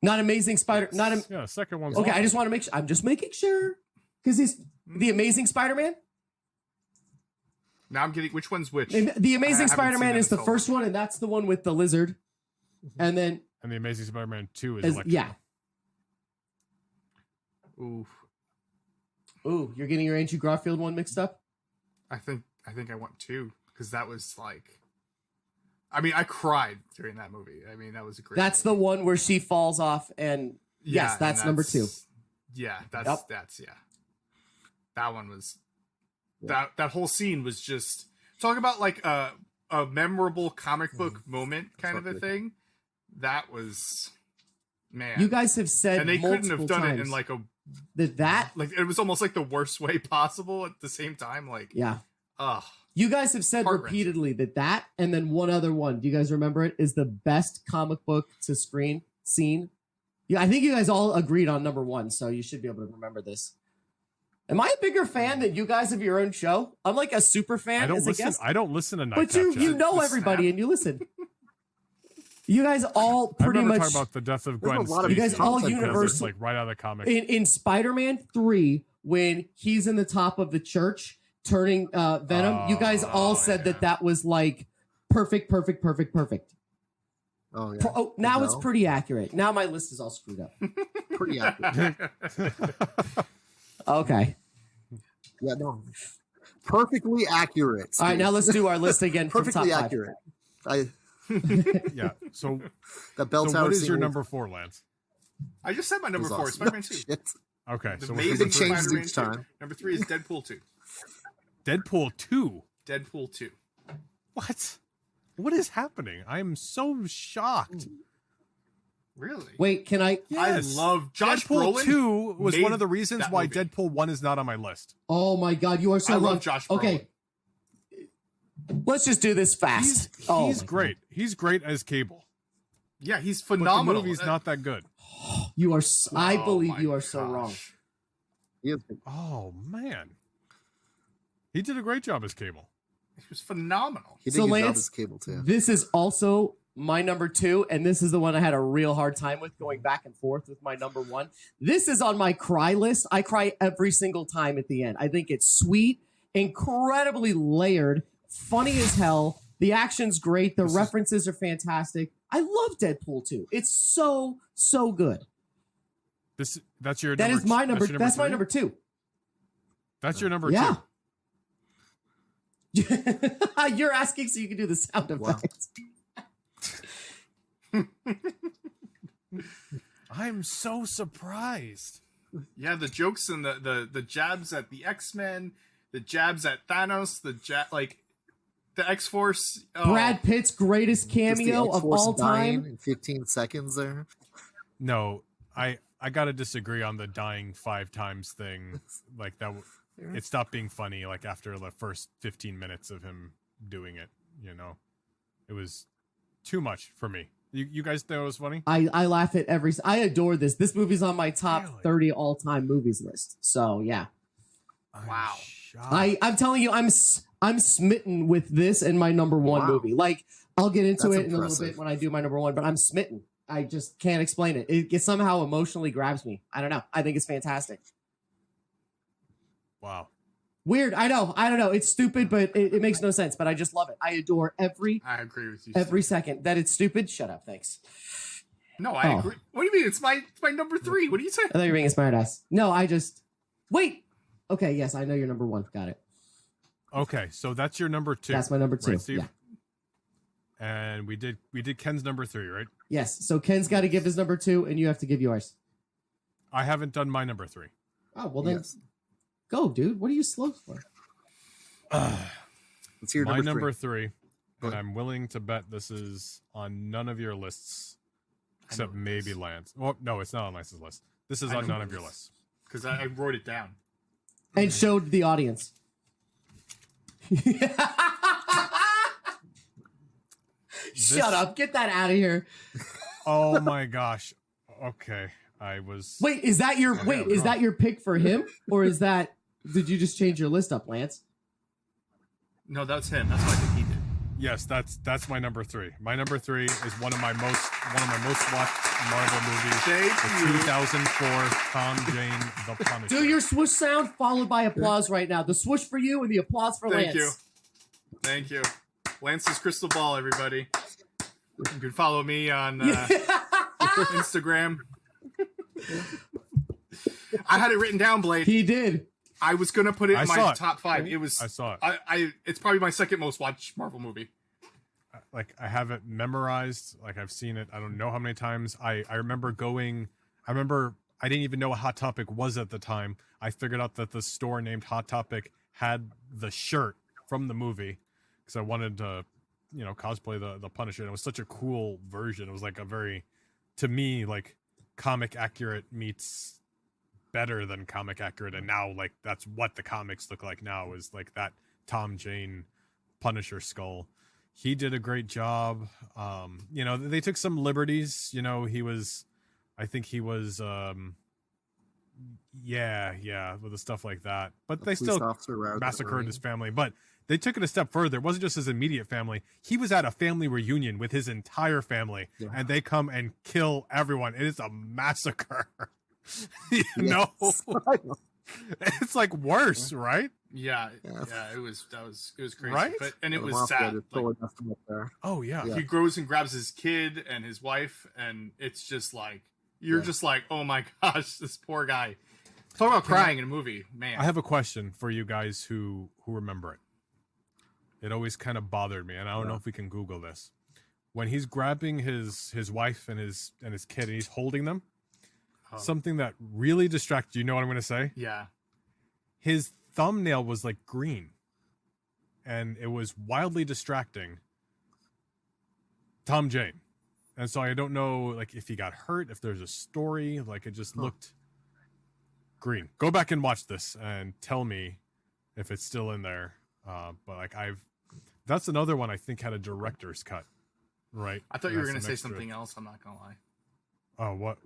Not Amazing Spider. Not a, Yeah, the second one's okay. I awesome. just want to make sure. I'm just making sure because he's the Amazing Spider-Man. Now I'm getting which one's which. And the I Amazing haven't Spider-Man seen is that the in so first one, and that's the one with the lizard. And then, And the Amazing Spider-Man 2 is Electro. yeah. Ooh, Ooh, you're getting your Andrew Garfield one mixed up. I think I want 2 because that was like, I mean, I cried during that movie. I mean, that was a great. That's the one where she falls off, and yes, and that's number 2. Yeah, Yep. that's that one was that whole scene was just talk about like a memorable comic book moment kind of a thing. That was, man. You guys have said and they couldn't have multiple done times it in like a that like it was almost like the worst way possible at the same time. Like, yeah. ugh. You guys have said Heart-wrenching. repeatedly that and then one other one. Do you guys remember it? Is the best comic book to screen scene. Yeah, I think you guys all agreed on number 1, so you should be able to remember this. Am I a bigger fan than you guys of your own show? I'm like a super fan I don't as a listen. guest. I don't listen to Nightcap. But you Chat. know The everybody snap. and you listen. You guys all I pretty remember much talking about the death of There's a Gwen. lot of You guys Stacy, all because universal- it's, like right out of the comic. in Spider-Man 3 when he's in the top of the church turning Venom. You guys all said yeah. that was like perfect. Oh yeah, Now it's No. pretty accurate. Now my list is all screwed up. pretty accurate. Okay. Yeah, no, perfectly accurate. All right, now Steve. let's do our list again from top perfectly 5. accurate. Yeah. So, That bell so tower what is scene your was- number 4, Lance? I just said my number was 4, awesome. Spider-Man 2. Shit. Okay. The So Amazing what's your It changes Spider-Man each 2. time. Number 3 is Deadpool 2. Deadpool 2. Deadpool 2. What? What is happening? I am so shocked. Really? Wait, can I? Yes. I love Josh Deadpool Brolin. 2 was made one of the reasons that why movie. Deadpool 1 is not on my list. Oh my God, you are so I wrong. love Josh Brolin. Okay, let's just do this fast. He's my great. He's great as Cable. Yeah, he's But phenomenal. the movie's not that good. God. You are. I Oh believe my you are so gosh. wrong. He is- Oh, man. He did a great job as Cable. He was phenomenal. He did So, a good job Lance, as Cable too. This is also my number 2, and this is the one I had a real hard time with going back and forth with my number 1. This is on my cry list. I cry every single time at the end. I think it's sweet, incredibly layered, funny as hell. The action's great. The references are fantastic. I love Deadpool 2. It's so good. That's your That number, is my number. That's my 3? number 2. That's your number Yeah. 2. You're asking so you can do the sound Wow. effects. I'm so surprised. Yeah, the jokes and the jabs at the X-Men, the jabs at Thanos, the X-Force. Oh, Brad Pitt's greatest Just the cameo of X-Force all dying time. in 15 seconds there. No, I gotta disagree on the dying 5 times thing. Like that, it stopped being funny. Like after the first 15 minutes of him doing it, it was too much for me. You guys thought it was funny? I laugh at I adore this. This movie's on my top Really? 30 all-time movies list. So yeah, Wow. I'm telling you, I'm smitten with this and my number 1 Wow. movie. Like I'll get into That's it in a little impressive. bit when I do my number 1, but I'm smitten. I just can't explain it. It somehow emotionally grabs me. I don't know. I think it's fantastic. Wow. Weird. I know. It's stupid, but it makes no sense. But I just love it. I adore every I agree with you. second. That it's stupid. Shut up. Thanks. No, I Oh. agree. What do you mean? It's my number 3. What do you say? I thought you were being a smartass. No, I just wait. Okay, yes, I know you're number 1. Got it. Okay, so that's your number 2. That's my number 2. Right, Steve? Yeah. And we did Ken's number 3, right? Yes. So Ken's got to give his number 2, and you have to give yours. I haven't done my number 3. Oh well, then Yes. go, dude. What are you slow for? Let's hear My number number 3. 3 and I'm willing to bet this is on none of your lists, except maybe Lance. Well, no, it's not on Lance's list. This is on none of your lists. Because I wrote it down. And showed the audience. Shut up. Get that out of here. Oh my gosh. Okay. I was. Wait, is that your that your pick for him? Or is that did you just change your list up, Lance? No, that's him. That's what I think he did. Yes, that's my number 3. My number 3 is one of my most watched Marvel movies. The 2004 Tom Jane The Punisher. Do your swoosh sound followed by applause right now. The swoosh for you and the applause for Lance. Thank you. Lance's crystal ball, everybody. You can follow me on Instagram. I had it written down, Blade. He did. I was gonna put it in my top 5. It was. I saw it. It's probably my second most watched Marvel movie. Like I have it memorized. Like I've seen it. I don't know how many times. I remember going. I didn't even know what Hot Topic was at the time. I figured out that the store named Hot Topic had the shirt from the movie because I wanted to, cosplay the Punisher. And it was such a cool version. It was like a very, to me, like comic accurate meets better than comic accurate, and now like that's what the comics look like now is like that Tom Jane Punisher skull. He did a great job. They took some liberties. I think he was with the stuff like that, but they still massacred his family. But they took it a step further. It wasn't just his immediate family. He was at a family reunion with his entire family, and they come and kill everyone. It is a massacre. It's like worse, right? Yeah, it was crazy, right? But it was sad. Oh yeah, he grows and grabs his kid and his wife, and it's just like you're just like, oh my gosh, this poor guy. Talk about crying in a movie, man. I have a question for you guys who remember it. It always kind of bothered me, and I don't know if we can Google this. When he's grabbing his wife and his kid, and he's holding them. Something that really distracted you know what I'm going to say? Yeah. His thumbnail was like green, and it was wildly distracting. Tom Jane. And so I don't know like if he got hurt, if there's a story, like it just looked green. Go back and watch this and tell me if it's still in there. But like that's another one I think had a director's cut, right? I thought you were going to say something else. I'm not going to lie. Oh, what?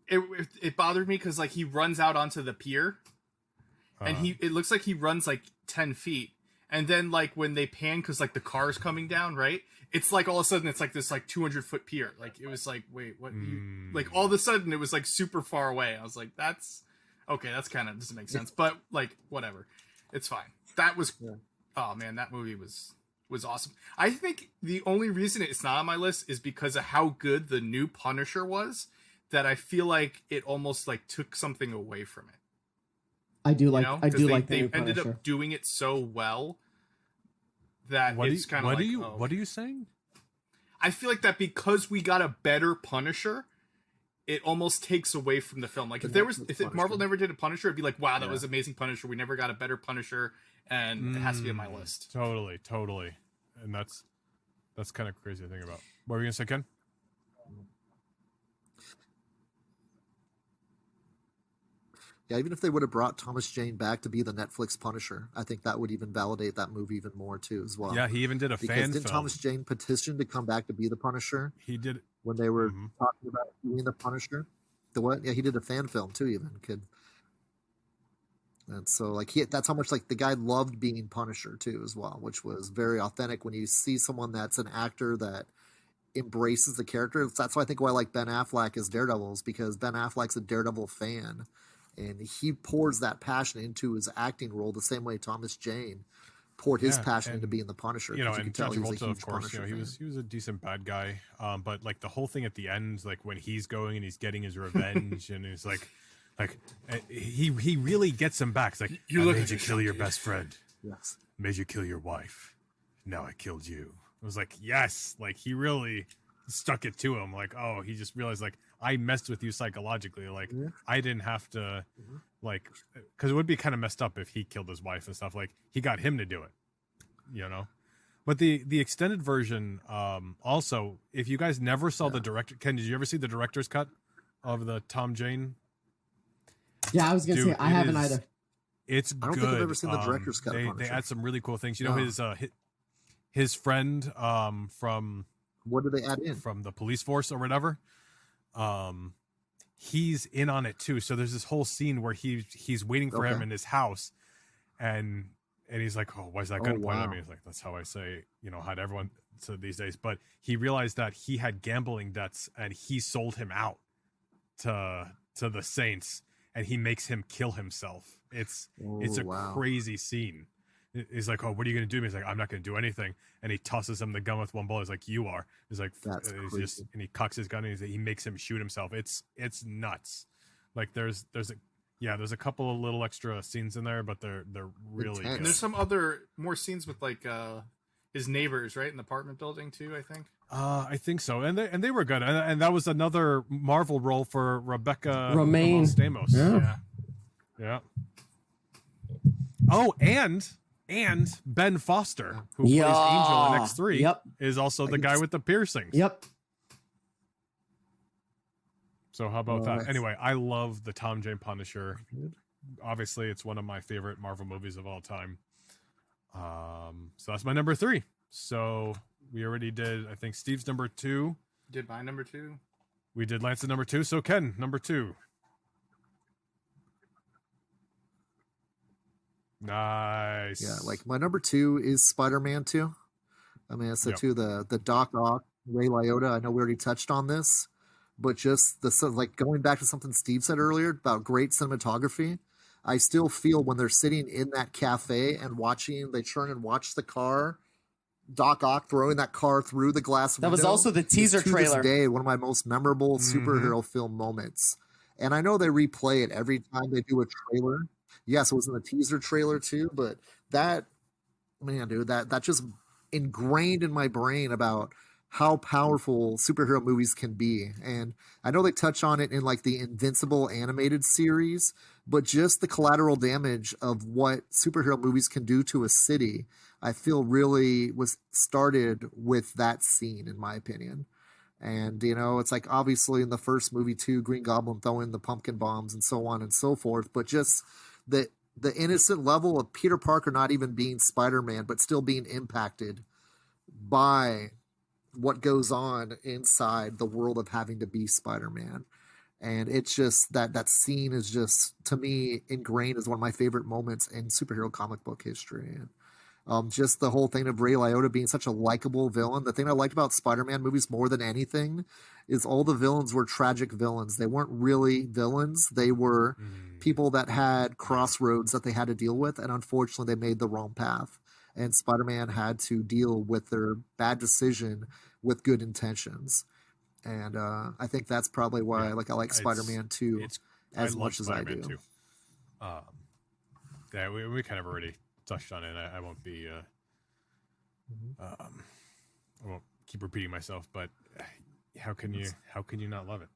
It bothered me because like he runs out onto the pier, and it looks like he runs like 10 feet, and then like when they pan because like the car's coming down, right? It's like all of a sudden it's like this like 200-foot pier. Like it was like wait what? Like all of a sudden it was like super far away. I was like that's okay. That's kind of doesn't make sense, but like whatever, it's fine. That was oh man, that movie was awesome. I think the only reason it's not on my list is because of how good the new Punisher was. That I feel like it almost like took something away from it. I do like they ended up doing it so well that it's kind of like what are you saying? I feel like that because we got a better Punisher, it almost takes away from the film. Like if Marvel never did a Punisher, it'd be like, wow, that was amazing Punisher. We never got a better Punisher, and it has to be on my list. Totally, and that's kind of crazy to think about. What were you gonna say, Ken? Yeah, even if they would have brought Thomas Jane back to be the Netflix Punisher, I think that would even validate that movie even more too, as well. Yeah, he even did a fan film. Didn't Thomas Jane petition to come back to be the Punisher? He did when they were talking about being the Punisher. The what? Yeah, he did a fan film too, even kid. And so, like, that's how much like the guy loved being Punisher too, as well, which was very authentic. When you see someone that's an actor that embraces the character, that's why I think why I like Ben Affleck as Daredevil is because Ben Affleck's a Daredevil fan. And he pours that passion into his acting role the same way Thomas Jane poured his passion into being the Punisher. And John Travolta, of course, he was a decent bad guy. But like the whole thing at the end, like when he's going and he's getting his revenge, and he's like he really gets him back. It's like I made you kill your best friend. Yes, made you kill your wife. Now I killed you. It was like yes, like he really stuck it to him. Like oh, he just realized like. I messed with you psychologically. Like I didn't have to like, cause it would be kind of messed up if he killed his wife and stuff. Like he got him to do it, But the extended version, also, if you guys never saw the director, Ken, did you ever see the director's cut of the Tom Jane? Yeah, I was gonna say I haven't either. It's I don't good. think I've ever seen the director's cut of They Punisher. add some really cool things. You know, his friend from What do they add in? from the police force or whatever, he's in on it too. So there's this whole scene where he's waiting for him in his house, and he's like, "Oh, why is that gun pointed at me?" He's like, "That's how I say, hi to everyone these days." But he realized that he had gambling debts, and he sold him out to the Saints, and he makes him kill himself. It's a crazy scene. He's like, "Oh, what are you gonna do?" He's like, "I'm not gonna do anything." And he tosses him the gun with one bullet. He's like, "You are." He's like, and he cocks his gun and he makes him shoot himself. It's nuts. Like there's a couple of little extra scenes in there, but they're really good. And there's some other more scenes with like his neighbors, right, in the apartment building too, I think. I think so, and they were good, and that was another Marvel role for Rebecca Romaine Stamos. Yeah. Oh, and Ben Foster, who plays Angel in X3, is also the guy with the piercings. Yep. So how about that? Anyway, I love the Tom Jane Punisher. Obviously, it's one of my favorite Marvel movies of all time. So that's my number 3. So we already did, I think, Steve's number 2. Did my number 2? We did Lance's number 2. So Ken, number 2. Nice. Yeah, like my number 2 is Spider-Man 2. I mean, it's the Doc Ock, Ray Liotta. I know we already touched on this, but just like going back to something Steve said earlier about great cinematography. I still feel when they're sitting in that cafe and they turn and watch the car, Doc Ock throwing that car through the glass window. That was also the teaser trailer. To this day, one of my most memorable superhero film moments. And I know they replay it every time they do a trailer. Yes, it was in the teaser trailer too, but that just ingrained in my brain about how powerful superhero movies can be. And I know they touch on it in like the Invincible animated series, but just the collateral damage of what superhero movies can do to a city, I feel really was started with that scene, in my opinion. And, it's like obviously in the first movie too, Green Goblin throwing the pumpkin bombs and so on and so forth, but just the innocent level of Peter Parker not even being Spider-Man, but still being impacted by what goes on inside the world of having to be Spider-Man. And it's just that scene is just, to me, ingrained as one of my favorite moments in superhero comic book history. And just the whole thing of Ray Liotta being such a likable villain. The thing I liked about Spider-Man movies more than anything is all the villains were tragic villains. They weren't really villains. They were people that had crossroads that they had to deal with. And unfortunately, they made the wrong path. And Spider-Man had to deal with their bad decision with good intentions. And I think that's probably why I like Spider-Man 2 as much as I do. Too. Yeah, we kind of already touched on it. I won't be I won't keep repeating myself, but how can you not love it?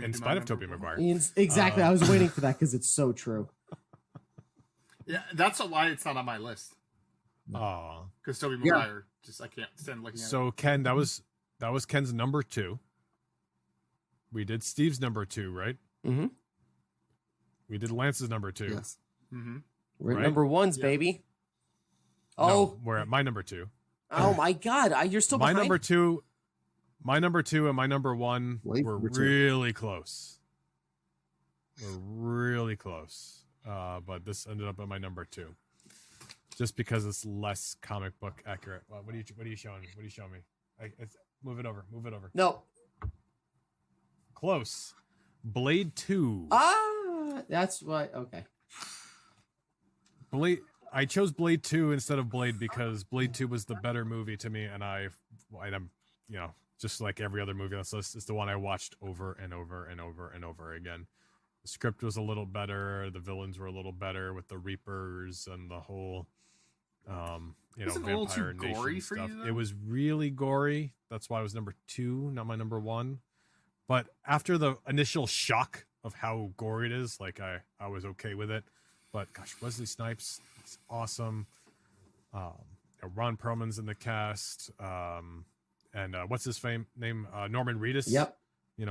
In spite of Tobey Maguire. Exactly. I was waiting for that because it's so true. Yeah, that's why it's not on my list. Oh, because Tobey Maguire, I can't stand looking at it. So Ken, that was Ken's number 2. We did Steve's number 2, right? Mm-hmm. We did Lance's number 2. Yes. Mm-hmm. We're at number 1s, baby. No, we're at my number 2. Oh my God! You're still behind? My number 2 and my number 1 were really close. We're really close. But this ended up at my number 2, just because it's less comic book accurate. What are you showing me? What are you showing me? Move it over. No. Close. Blade 2. That's why. Okay. Blade. I chose Blade 2 instead of Blade because Blade 2 was the better movie to me, and I'm just like every other movie on this list, it's the one I watched over and over and over and over again. The script was a little better, the villains were a little better with the Reapers and the whole Vampire Nation stuff. It was really gory. That's why it was number 2, not my number 1. But after the initial shock of how gory it is, like I was okay with it. But gosh, Wesley Snipes is awesome. Ron Perlman's in the cast, and what's his name? Norman Reedus. Yep.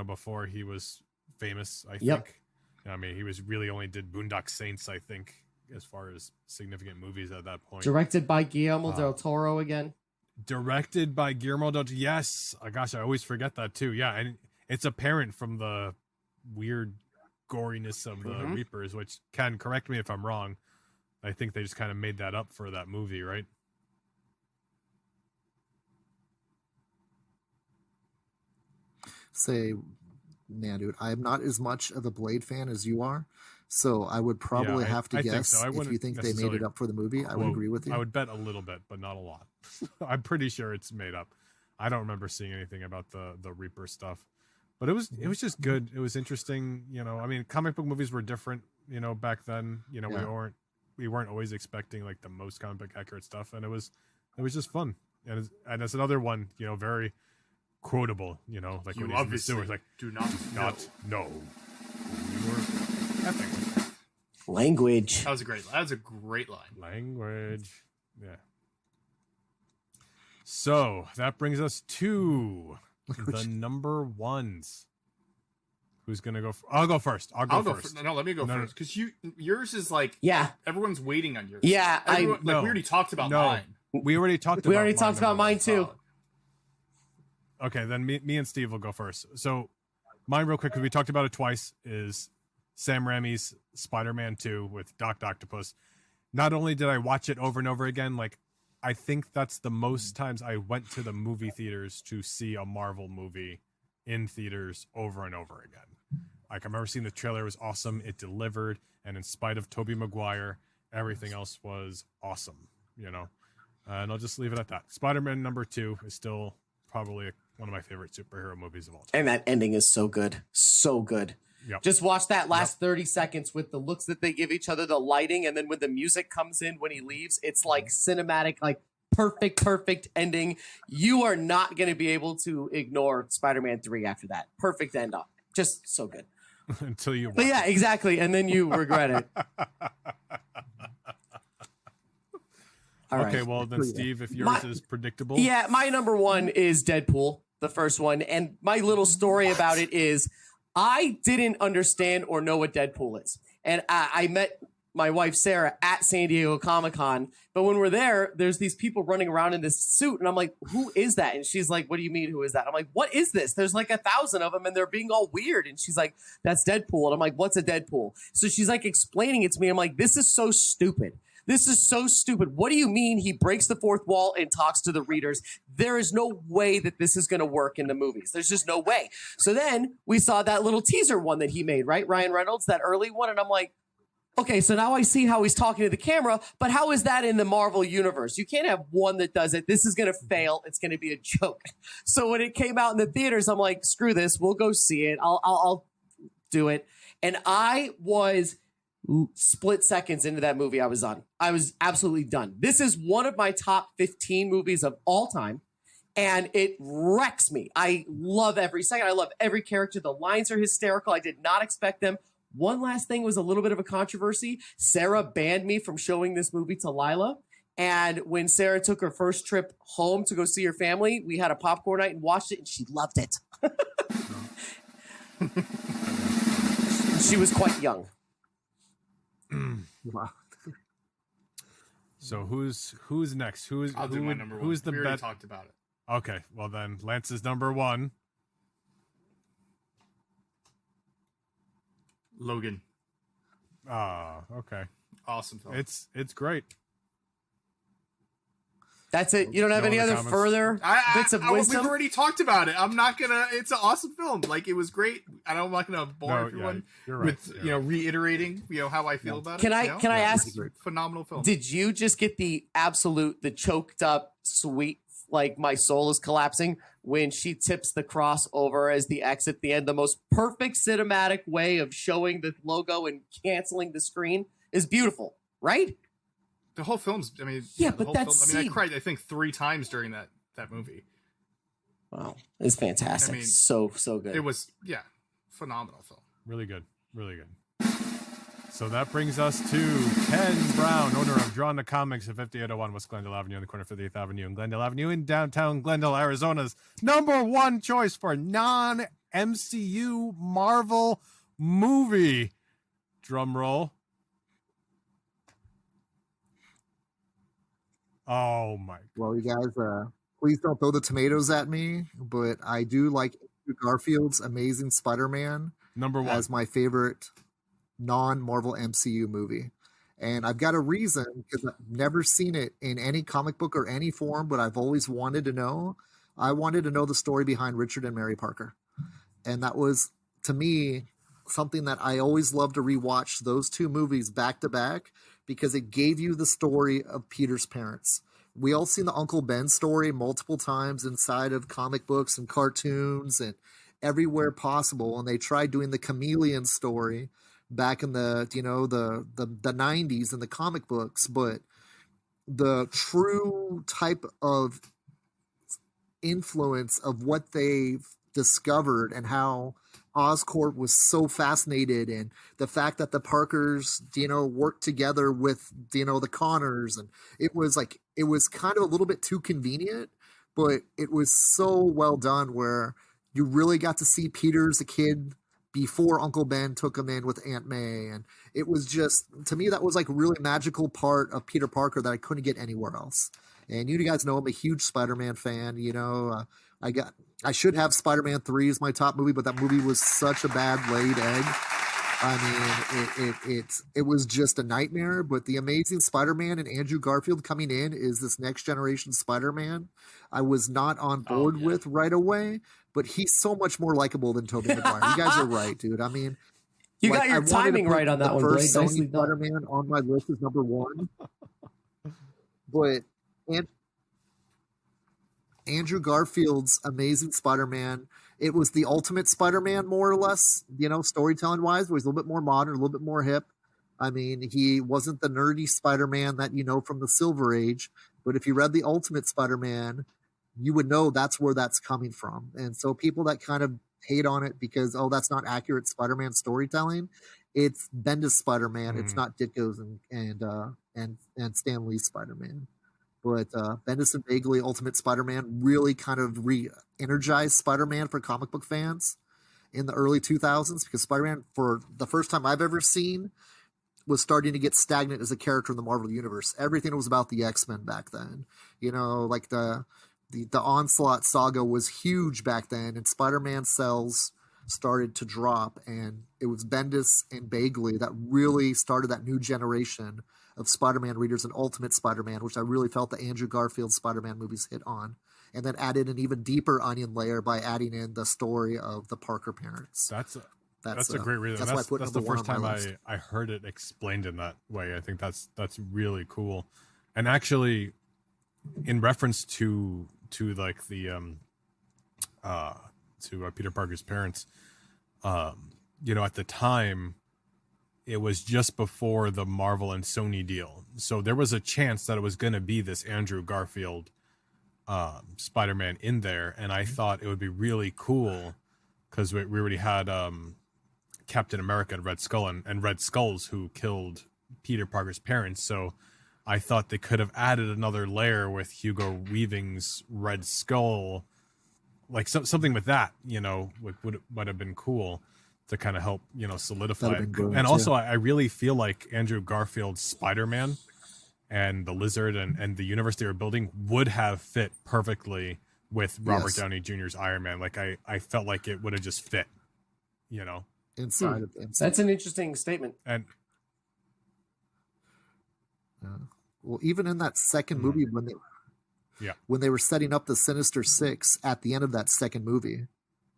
Before he was famous, I Yep. think. I mean, he was really only did Boondock Saints, I think, as far as significant movies at that point. Directed by Guillermo del Toro again. Directed by Guillermo del Toro. Yes. Gosh, I always forget that too. Yeah, and it's apparent from the weird goriness of the Reapers, which can correct me if I'm wrong. I think they just kind of made that up for that movie, right? Say, man, dude, I'm not as much of a Blade fan as you are, so I would probably have to I think guess so. if you think they made it up for the movie. I would agree with you. I would bet a little bit, but not a lot. I'm pretty sure it's made up. I don't remember seeing anything about the Reaper stuff, but it was just good. It was interesting. I mean, comic book movies were different. Back then. We weren't always expecting like the most comic book accurate stuff, and it was just fun. And it's another one. Very quotable, like You when he's in the sewers, like, do not know who you were effing with. Language. That was a great line. Language. Yeah. So that brings us to the number ones. Who's gonna go? I'll go first. I'll go first. No, let me go first because yours is like everyone's waiting on yours. Yeah, we already talked about mine. We already talked. We already talked about mine too. Okay, then me and Steve will go first. So mine real quick, because we talked about it twice, is Sam Raimi's Spider-Man 2 with Doc Octopus. Not only did I watch it over and over again, like I think that's the most times I went to the movie theaters to see a Marvel movie in theaters over and over again. Like I remember seeing the trailer, it was awesome, it delivered, and in spite of Tobey Maguire, everything else was awesome, and I'll just leave it at that. Spider-Man number 2 is still probably one of my favorite superhero movies of all time. And that ending is so good. So good. Yep. Just watch that last 30 seconds with the looks that they give each other, the lighting, and then when the music comes in when he leaves, it's like cinematic, like perfect ending. You are not going to be able to ignore Spider-Man 3 after that. Perfect end off. Just so good. Until you watch But yeah, exactly. And then you regret it. Okay, well then, Steve, if yours is predictable. Yeah, my number one is Deadpool, the first one. And my little story about it is I didn't understand or know what Deadpool is. And I met my wife, Sarah, at San Diego Comic-Con. But when we're there, there's these people running around in this suit. And I'm like, who is that? And she's like, what do you mean, who is that? I'm like, what is this? There's like 1,000 of them and they're being all weird. And she's like, that's Deadpool. And I'm like, what's a Deadpool? So she's like explaining it to me. I'm like, this is so stupid. This is so stupid. What do you mean he breaks the fourth wall and talks to the readers? There is no way that this is going to work in the movies. There's just no way. So then we saw that little teaser one that he made, right? Ryan Reynolds, that early one. And I'm like, okay, so now I see how he's talking to the camera, but how is that in the Marvel universe? You can't have one that does it. This is going to fail. It's going to be a joke. So when it came out in the theaters, I'm like, screw this. We'll go see it. I'll do it. And I was split seconds into that movie. I was done. I was absolutely done. This is one of my top 15 movies of all time. And it wrecks me. I love every second. I love every character. The lines are hysterical. I did not expect them. One last thing was a little bit of a controversy. Sarah banned me from showing this movie to Lila. And when Sarah took her first trip home to go see her family, we had a popcorn night and watched it, and she loved it. She was quite young. Wow. So who's next? I'll do my number one. Who's the we already best? talked about it. Okay, well then Lance's number one. Logan. Okay. Awesome film. It's great. That's it. You don't have No any other other comments? further bits of wisdom? We've already talked about it. I'm not gonna. It's an awesome film. Like, it was great. I'm not gonna bore everyone you're right. with reiterating how I feel about Can it. I ask? Phenomenal film. Did you just get the choked up, sweet, like my soul is collapsing when she tips the cross over as the X at the end? The most perfect cinematic way of showing the logo and canceling the screen is beautiful, right? The whole film's. I mean, yeah, but that's. I cried. I think 3 times during that movie. Wow, it's fantastic. I mean, so good. It was phenomenal film. Really good. So that brings us to Ken Brown, owner of Drawn to Comics at 5801 West Glendale Avenue on the corner of 58th Avenue and Glendale Avenue in downtown Glendale, Arizona's #1 choice for non-MCU Marvel movie. Drum roll. Oh my. Well, you guys, please don't throw the tomatoes at me, but I do like Andrew Garfield's Amazing Spider-Man #1 as my favorite non-Marvel MCU movie. And I've got a reason because I've never seen it in any comic book or any form, but I've always wanted to know. I wanted to know the story behind Richard and Mary Parker. And that was, to me, something that I always loved to rewatch those two movies back to back because it gave you the story of Peter's parents. We all seen the Uncle Ben story multiple times inside of comic books and cartoons and everywhere possible. And they tried doing the chameleon story back in the 90s in the comic books, but the true type of influence of what they've discovered and how Oscorp was so fascinated, and the fact that the Parkers, worked together with, the Connors, and it was kind of a little bit too convenient, but it was so well done where you really got to see Peter as a kid before Uncle Ben took him in with Aunt May. And it was just, to me, that was like a really magical part of Peter Parker that I couldn't get anywhere else. And you guys know I'm a huge Spider-Man fan. I should have Spider-Man 3 as my top movie, but that movie was such a bad laid egg. I mean, it was just a nightmare. But the Amazing Spider-Man and Andrew Garfield coming in is this next generation Spider-Man. I was not on board with right away, but he's so much more likable than Tobey Maguire. You guys are right, dude. I mean, you got your timing right on that one, Blade. Nicely done. Spider-Man on my list is #1, but Andrew Garfield's Amazing Spider-Man, it was the ultimate Spider-Man, more or less, storytelling wise, but he's a little bit more modern, a little bit more hip. I mean, he wasn't the nerdy Spider-Man that from the Silver Age, but if you read the Ultimate Spider-Man, you would know that's where that's coming from. And so people that kind of hate on it because, that's not accurate Spider-Man storytelling, it's Bendis Spider-Man. It's not Ditko's and Stan Lee's Spider-Man. But Bendis and Bagley Ultimate Spider-Man really kind of re-energized Spider-Man for comic book fans in the early 2000s because Spider-Man, for the first time I've ever seen, was starting to get stagnant as a character in the Marvel Universe. Everything was about the X-Men back then. Like the Onslaught saga was huge back then, and Spider-Man sales started to drop, and it was Bendis and Bagley that really started that new generation of Spider-Man readers and Ultimate Spider-Man, which I really felt the Andrew Garfield Spider-Man movies hit on, and then added an even deeper onion layer by adding in the story of the Parker parents. That's a great reason. That's the first time I heard it explained in that way. I think that's really cool. And actually, in reference to like the Peter Parker's parents, at the time, it was just before the Marvel and Sony deal. So there was a chance that it was going to be this Andrew Garfield Spider-Man in there. And I thought it would be really cool because we already had Captain America and Red Skull and Red Skull's who killed Peter Parker's parents. So I thought they could have added another layer with Hugo Weaving's Red Skull, like something with that, would have been cool to kind of help, solidify it. And also, I really feel like Andrew Garfield's Spider-Man and the Lizard and the universe they were building would have fit perfectly with Robert Downey Jr.'s Iron Man. Like I felt like it would have just fit, inside of them. That's an interesting statement. And well, even in that second movie when they were setting up the Sinister Six at the end of that second movie,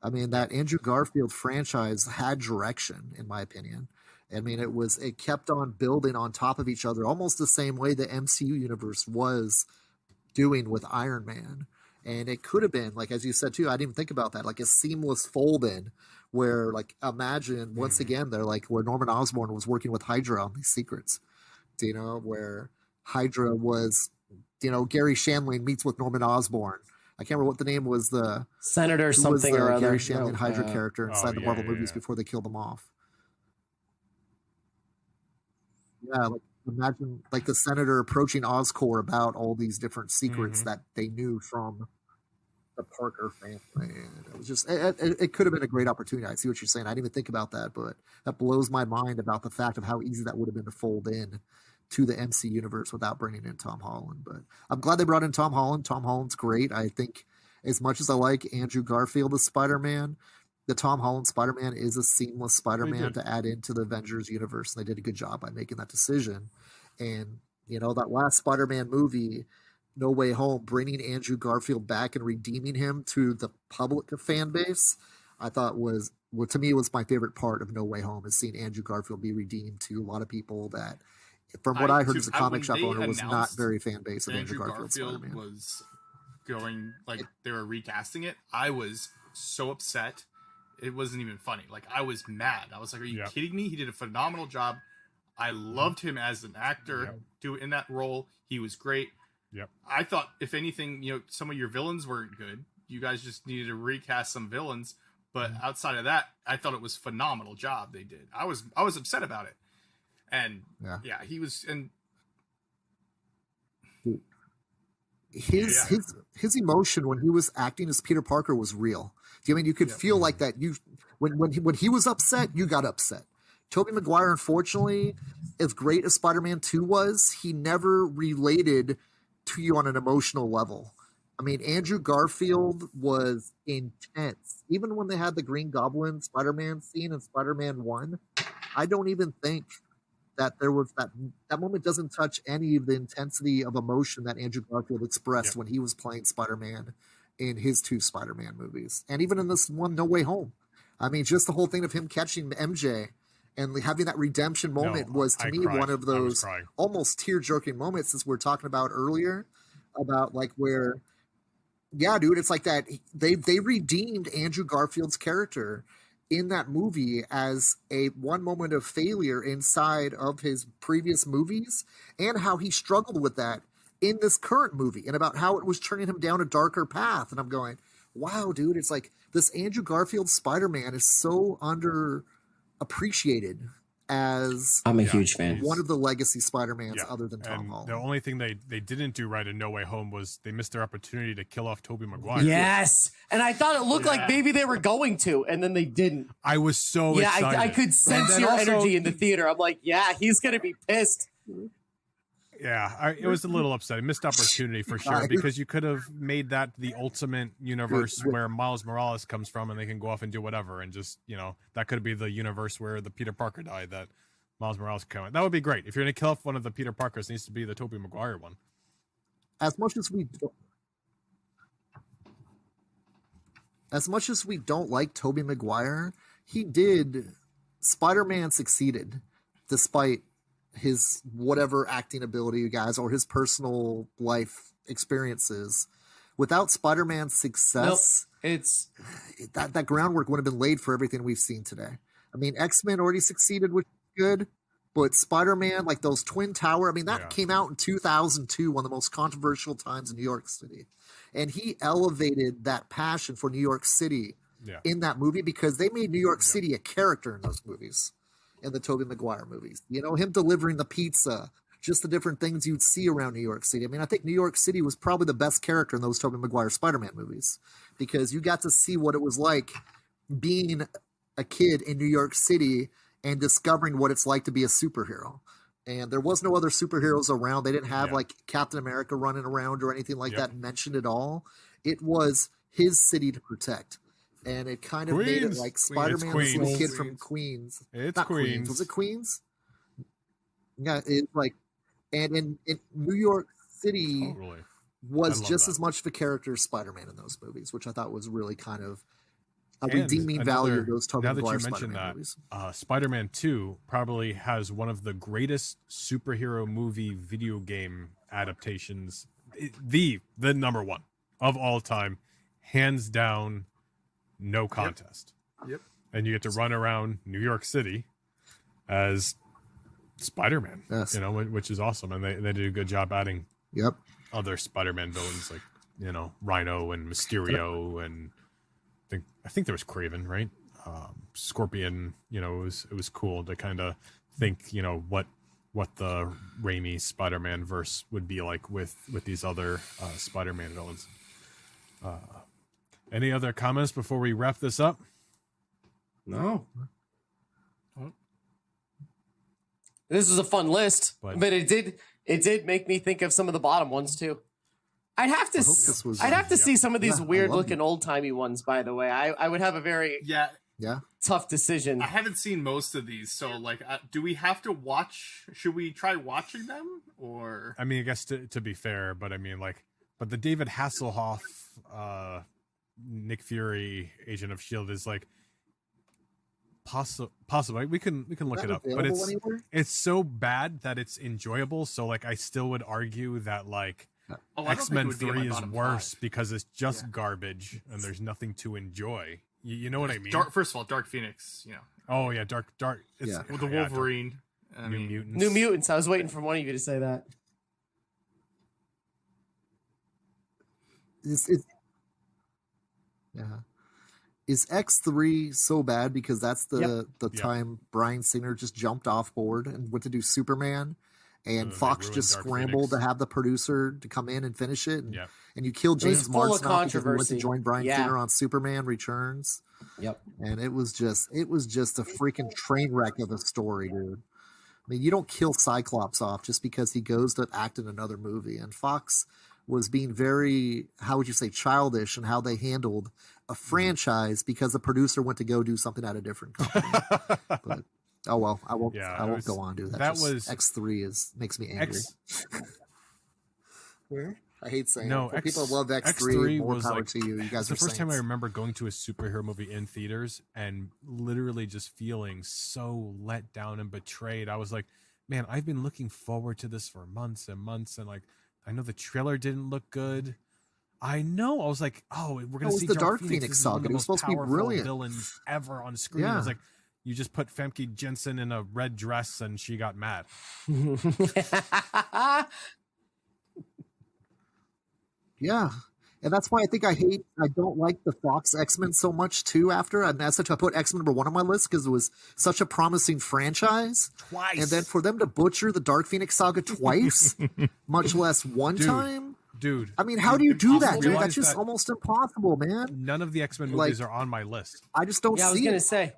I mean, that Andrew Garfield franchise had direction, in my opinion. I mean, it kept on building on top of each other, almost the same way the MCU universe was doing with Iron Man. And it could have been, like, as you said too, I didn't even think about that, like a seamless fold in where, like, imagine once again, they're like where Norman Osborn was working with Hydra on these secrets, where Hydra was, Gary Shandling meets with Norman Osborn. I can't remember what the name was. The Senator something or other. Gary Shandling Hydra character inside the Marvel movies before they killed him off. Yeah, like imagine like the senator approaching Oscorp about all these different secrets that they knew from the Parker family. And it was just it could have been a great opportunity. I see what you're saying. I didn't even think about that, but that blows my mind about the fact of how easy that would have been to fold in to the MC universe without bringing in Tom Holland. But I'm glad they brought in Tom Holland. Tom Holland's great. I think as much as I like Andrew Garfield as Spider-Man, the Tom Holland Spider-Man is a seamless Spider-Man to add into the Avengers universe. And they did a good job by making that decision. And, you know, that last Spider-Man movie, No Way Home, bringing Andrew Garfield back and redeeming him to the public fan base, I thought was, what to me was my favorite part of No Way Home, is seeing Andrew Garfield be redeemed to a lot of people that, from what I heard as a comic shop owner, was not very fan base of Andrew Garfield Spider-Man. Was going, like, they were recasting it. I was so upset. It wasn't even funny. Like, I was mad. I was like, are you kidding me? He did a phenomenal job. I loved him as an actor in that role. He was great. Yep. I thought, if anything, you know, some of your villains weren't good. You guys just needed to recast some villains. But outside of that, I thought it was a phenomenal job they did. I was upset about it. And he was, and his emotion when he was acting as Peter Parker was real. I mean, you could feel like that. When he was upset, you got upset. Tobey Maguire, unfortunately, as great as Spider-Man 2 was, he never related to you on an emotional level. I mean, Andrew Garfield was intense. Even when they had the Green Goblin Spider-Man scene in Spider-Man 1, I don't even think that there was that moment doesn't touch any of the intensity of emotion that Andrew Garfield expressed when he was playing Spider-Man in his 2 Spider-Man movies. And even in this one, No Way Home. I mean, just the whole thing of him catching MJ and having that redemption moment was, to me, one of those almost tear-jerking moments, as we were talking about earlier, about like where, dude, it's like that. They redeemed Andrew Garfield's character in that movie as a one moment of failure inside of his previous movies, and how he struggled with that in this current movie, and about how it was turning him down a darker path. And I'm going, wow, dude, it's like this Andrew Garfield Spider-Man is so underappreciated as I'm a huge fan. One of the legacy Spider-Mans other than Tom Holland. The only thing they didn't do right in No Way Home was they missed their opportunity to kill off Tobey Maguire. Yes. And I thought it looked like maybe they were going to, and then they didn't. I was so excited. I could sense your energy in the theater. I'm like, he's going to be pissed. Yeah, it was a little upsetting. Missed opportunity for sure, because you could have made that the ultimate universe where Miles Morales comes from, and they can go off and do whatever, and just, you know, that could be the universe where the Peter Parker died, that Miles Morales come in. That would be great. If you're going to kill off one of the Peter Parkers, it needs to be the Tobey Maguire one. As much as we don't like Tobey Maguire, Spider-Man succeeded despite his whatever acting ability, you guys, or his personal life experiences. Without Spider-Man's success, it's that groundwork would have been laid for everything we've seen today. I mean, X-Men already succeeded, which is good, but Spider-Man, like those Twin Tower, I mean, that came out in 2002, one of the most controversial times in New York City. And he elevated that passion for New York City in that movie, because they made New York City a character in those movies. In the Tobey Maguire movies, you know, him delivering the pizza, just the different things you'd see around New York City. I mean, I think New York City was probably the best character in those Tobey Maguire Spider-Man movies, because you got to see what it was like being a kid in New York City and discovering what it's like to be a superhero. And there was no other superheroes around. They didn't have like Captain America running around or anything like that mentioned at all. It was his city to protect. And it kind of made it like Spider-Man, this little kid from Queens. It's not Queens. Was it Queens? Yeah, it's like, and in New York City was just as much of a character as Spider-Man in those movies, which I thought was really kind of a redeeming value of those Tobey Maguire Spider-Man movies. Spider-Man 2 probably has one of the greatest superhero movie video game adaptations, the number one of all time, hands down. No contest. Yep. And you get to run around New York City as Spider-Man, you know, which is awesome. And they did a good job adding other Spider-Man villains, like, you know, Rhino and Mysterio, and I think there was Kraven, right? Scorpion. You know, it was cool to kind of think, you know, what what the Raimi Spider-Man verse would be like with these other Spider-Man villains. Any other comments before we wrap this up? No. This is a fun list, but it did make me think of some of the bottom ones too. I'd have to see some of these weird looking old timey ones. By the way, I would have a very tough decision. I haven't seen most of these, so like, do we have to watch? Should we try watching them, or? I mean, I guess to be fair, but I mean, like, but the David Hasselhoff, Nick Fury, Agent of S.H.I.E.L.D. is like possible. We can look it up, but it's so bad that it's enjoyable. So like, I still would argue that like X-Men 3 is worse because it's just garbage and there's nothing to enjoy. You know what I mean? First of all, Dark Phoenix, you know. Oh yeah, Dark. It's with the Wolverine. New Mutants. I was waiting for one of you to say that. Is X3 so bad because that's the time Bryan Singer just jumped off board and went to do Superman, and Fox just scrambled to have the producer to come in and finish it, and you killed James Marsden because he went to join Bryan Singer on Superman Returns. And it was just a freaking train wreck of a story, dude. I mean, you don't kill Cyclops off just because he goes to act in another movie. And Fox was being very, how would you say, childish in how they handled a franchise because the producer went to go do something at a different company. But oh well, I won't go on to that. That was X3 makes me angry. I hate saying it. People love X3 more was power like, to you. You guys the are first time I saints. remember going to a superhero movie in theaters and literally just feeling so let down and betrayed. I was like, man, I've been looking forward to this for months and months, and like, I know the trailer didn't look good. I know. I was like, oh, we're going to see the Dark Phoenix saga. It was supposed to be brilliant. Villains ever on screen. I was like, you just put Famke Jensen in a red dress and she got mad. Yeah. And that's why I don't like the Fox X-Men so much too after. And that's such I put X-Men #1 on my list because it was such a promising franchise. Twice. And then for them to butcher the Dark Phoenix saga twice, much less one time. Dude. I mean, how do you do that, dude? That's just almost impossible, man. None of the X-Men movies are on my list. I just don't see it. I was going to say.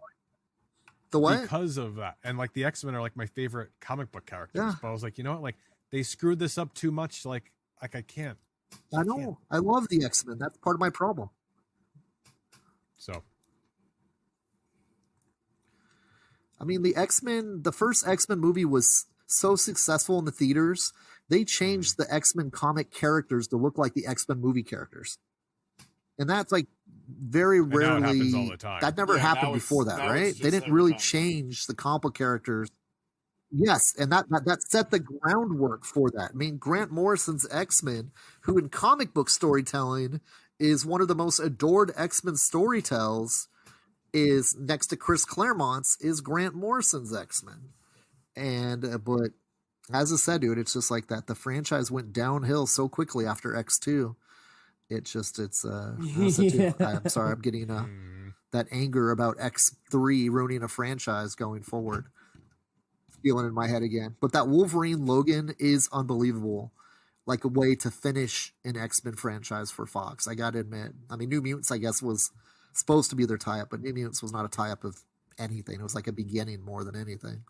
The what? Because of that. And like the X-Men are like my favorite comic book characters. But I was like, you know what? Like they screwed this up too much. Like I can't. I know. I love the X-Men. That's part of my problem. So. I mean, the first X-Men movie was so successful in the theaters, they changed the X-Men comic characters to look like the X-Men movie characters. And that's like very rarely. That happens all the time. That never happened before that, right? They didn't really change the comic characters. Yes, and that set the groundwork for that. I mean, Grant Morrison's X-Men, who in comic book storytelling is one of the most adored X-Men storytells, is next to Chris Claremont's is Grant Morrison's X-Men. And but as I said, dude, it's just like that. The franchise went downhill so quickly after X2. I'm sorry, I'm getting that anger about X3 ruining a franchise going forward. Feeling in my head again. But that Wolverine Logan is unbelievable. Like a way to finish an X-Men franchise for Fox. I gotta admit. I mean, New Mutants, I guess, was supposed to be their tie-up, but New Mutants was not a tie-up of anything. It was like a beginning more than anything.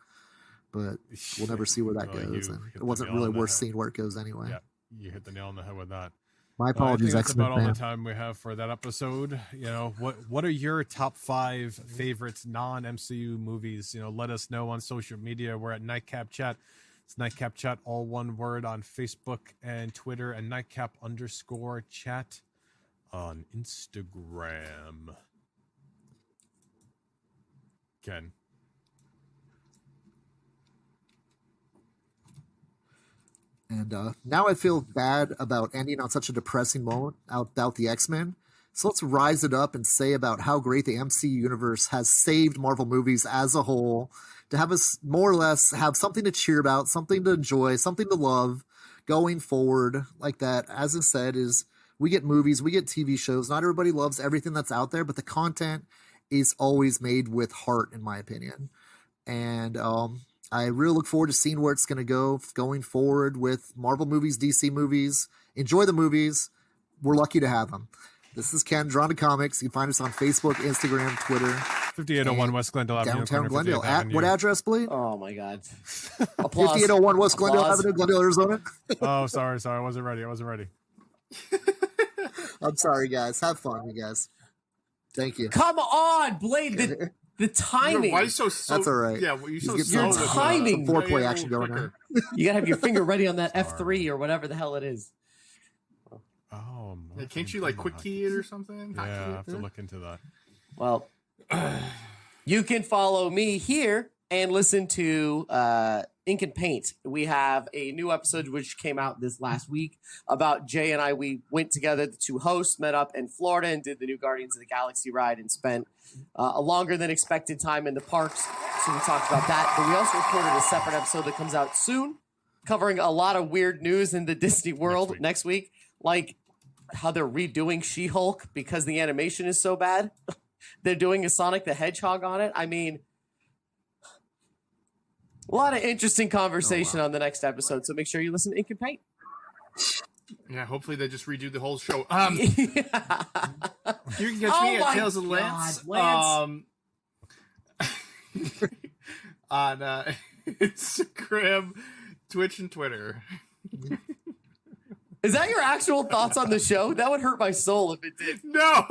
But we'll never see where that goes. And it wasn't really worth seeing where it goes anyway. Yeah, you hit the nail on the head with that. My apologies, that's X-Men about all fan. the time we have for that episode. You know, what are your top 5 favorites non-MCU movies? You know, let us know on social media. We're at Nightcap Chat. It's Nightcap Chat, all one word, on Facebook and Twitter, and Nightcap_chat on Instagram. Ken. And now I feel bad about ending on such a depressing moment about the X-Men. So let's rise it up and say about how great the MCU universe has saved Marvel movies as a whole, to have us more or less have something to cheer about, something to enjoy, something to love going forward like that. As I said, is we get movies, we get TV shows. Not everybody loves everything that's out there, but the content is always made with heart, in my opinion. And I really look forward to seeing where it's going to go going forward with Marvel movies, DC movies. Enjoy the movies. We're lucky to have them. This is Ken, Drawn to Comics. You can find us on Facebook, Instagram, Twitter. 5801 West Glendale Avenue. Downtown corner Glendale. 58th At Avenue. what address, Blade? Oh my God. Applause. 5801 West Glendale Applause. Avenue, Glendale, Arizona. Oh, sorry. I wasn't ready. I'm sorry, guys. Have fun, you guys. Thank you. Come on, Blade. The timing. Why are you so That's all right. Yeah, well, you're so He's slow getting with some timing. Some Yeah, foreplay a action little going on. quicker. You gotta have your finger ready on that F3 or whatever the hell it is. Oh, Yeah, can't you like quick key it or something? Yeah, I Hotkey have it? to look into that. Well, you can follow me here and listen to Ink and Paint. We have a new episode which came out this last week about Jay and I. We went together, the two hosts met up in Florida and did the new Guardians of the Galaxy ride and spent a longer than expected time in the parks. So we talked about that. But we also recorded a separate episode that comes out soon, covering a lot of weird news in the Disney world next week, like how they're redoing She-Hulk because the animation is so bad. They're doing a Sonic the Hedgehog on it. I mean, a lot of interesting conversation on the next episode, so make sure you listen to Ink and Paint. Yeah, hopefully they just redo the whole show. You can catch me at Tales of Lance, Lance. on Instagram, Twitch, and Twitter. Is that your actual thoughts on the show? That would hurt my soul if it did. No.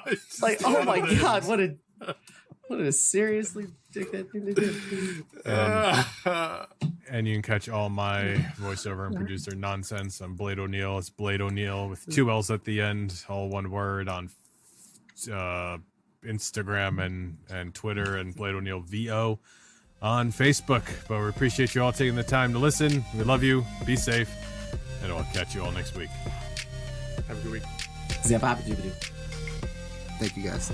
It's like, oh my God, what a seriously dickhead thing to do. And you can catch all my voiceover and producer nonsense on Blade O'Neill. It's Blade O'Neill with 2 L's at the end, all one word, on Instagram and Twitter, and Blade O'Neill VO on Facebook. But we appreciate you all taking the time to listen. We love you. Be safe. And I'll catch you all next week. Have a good week. Zap, Thank you, guys.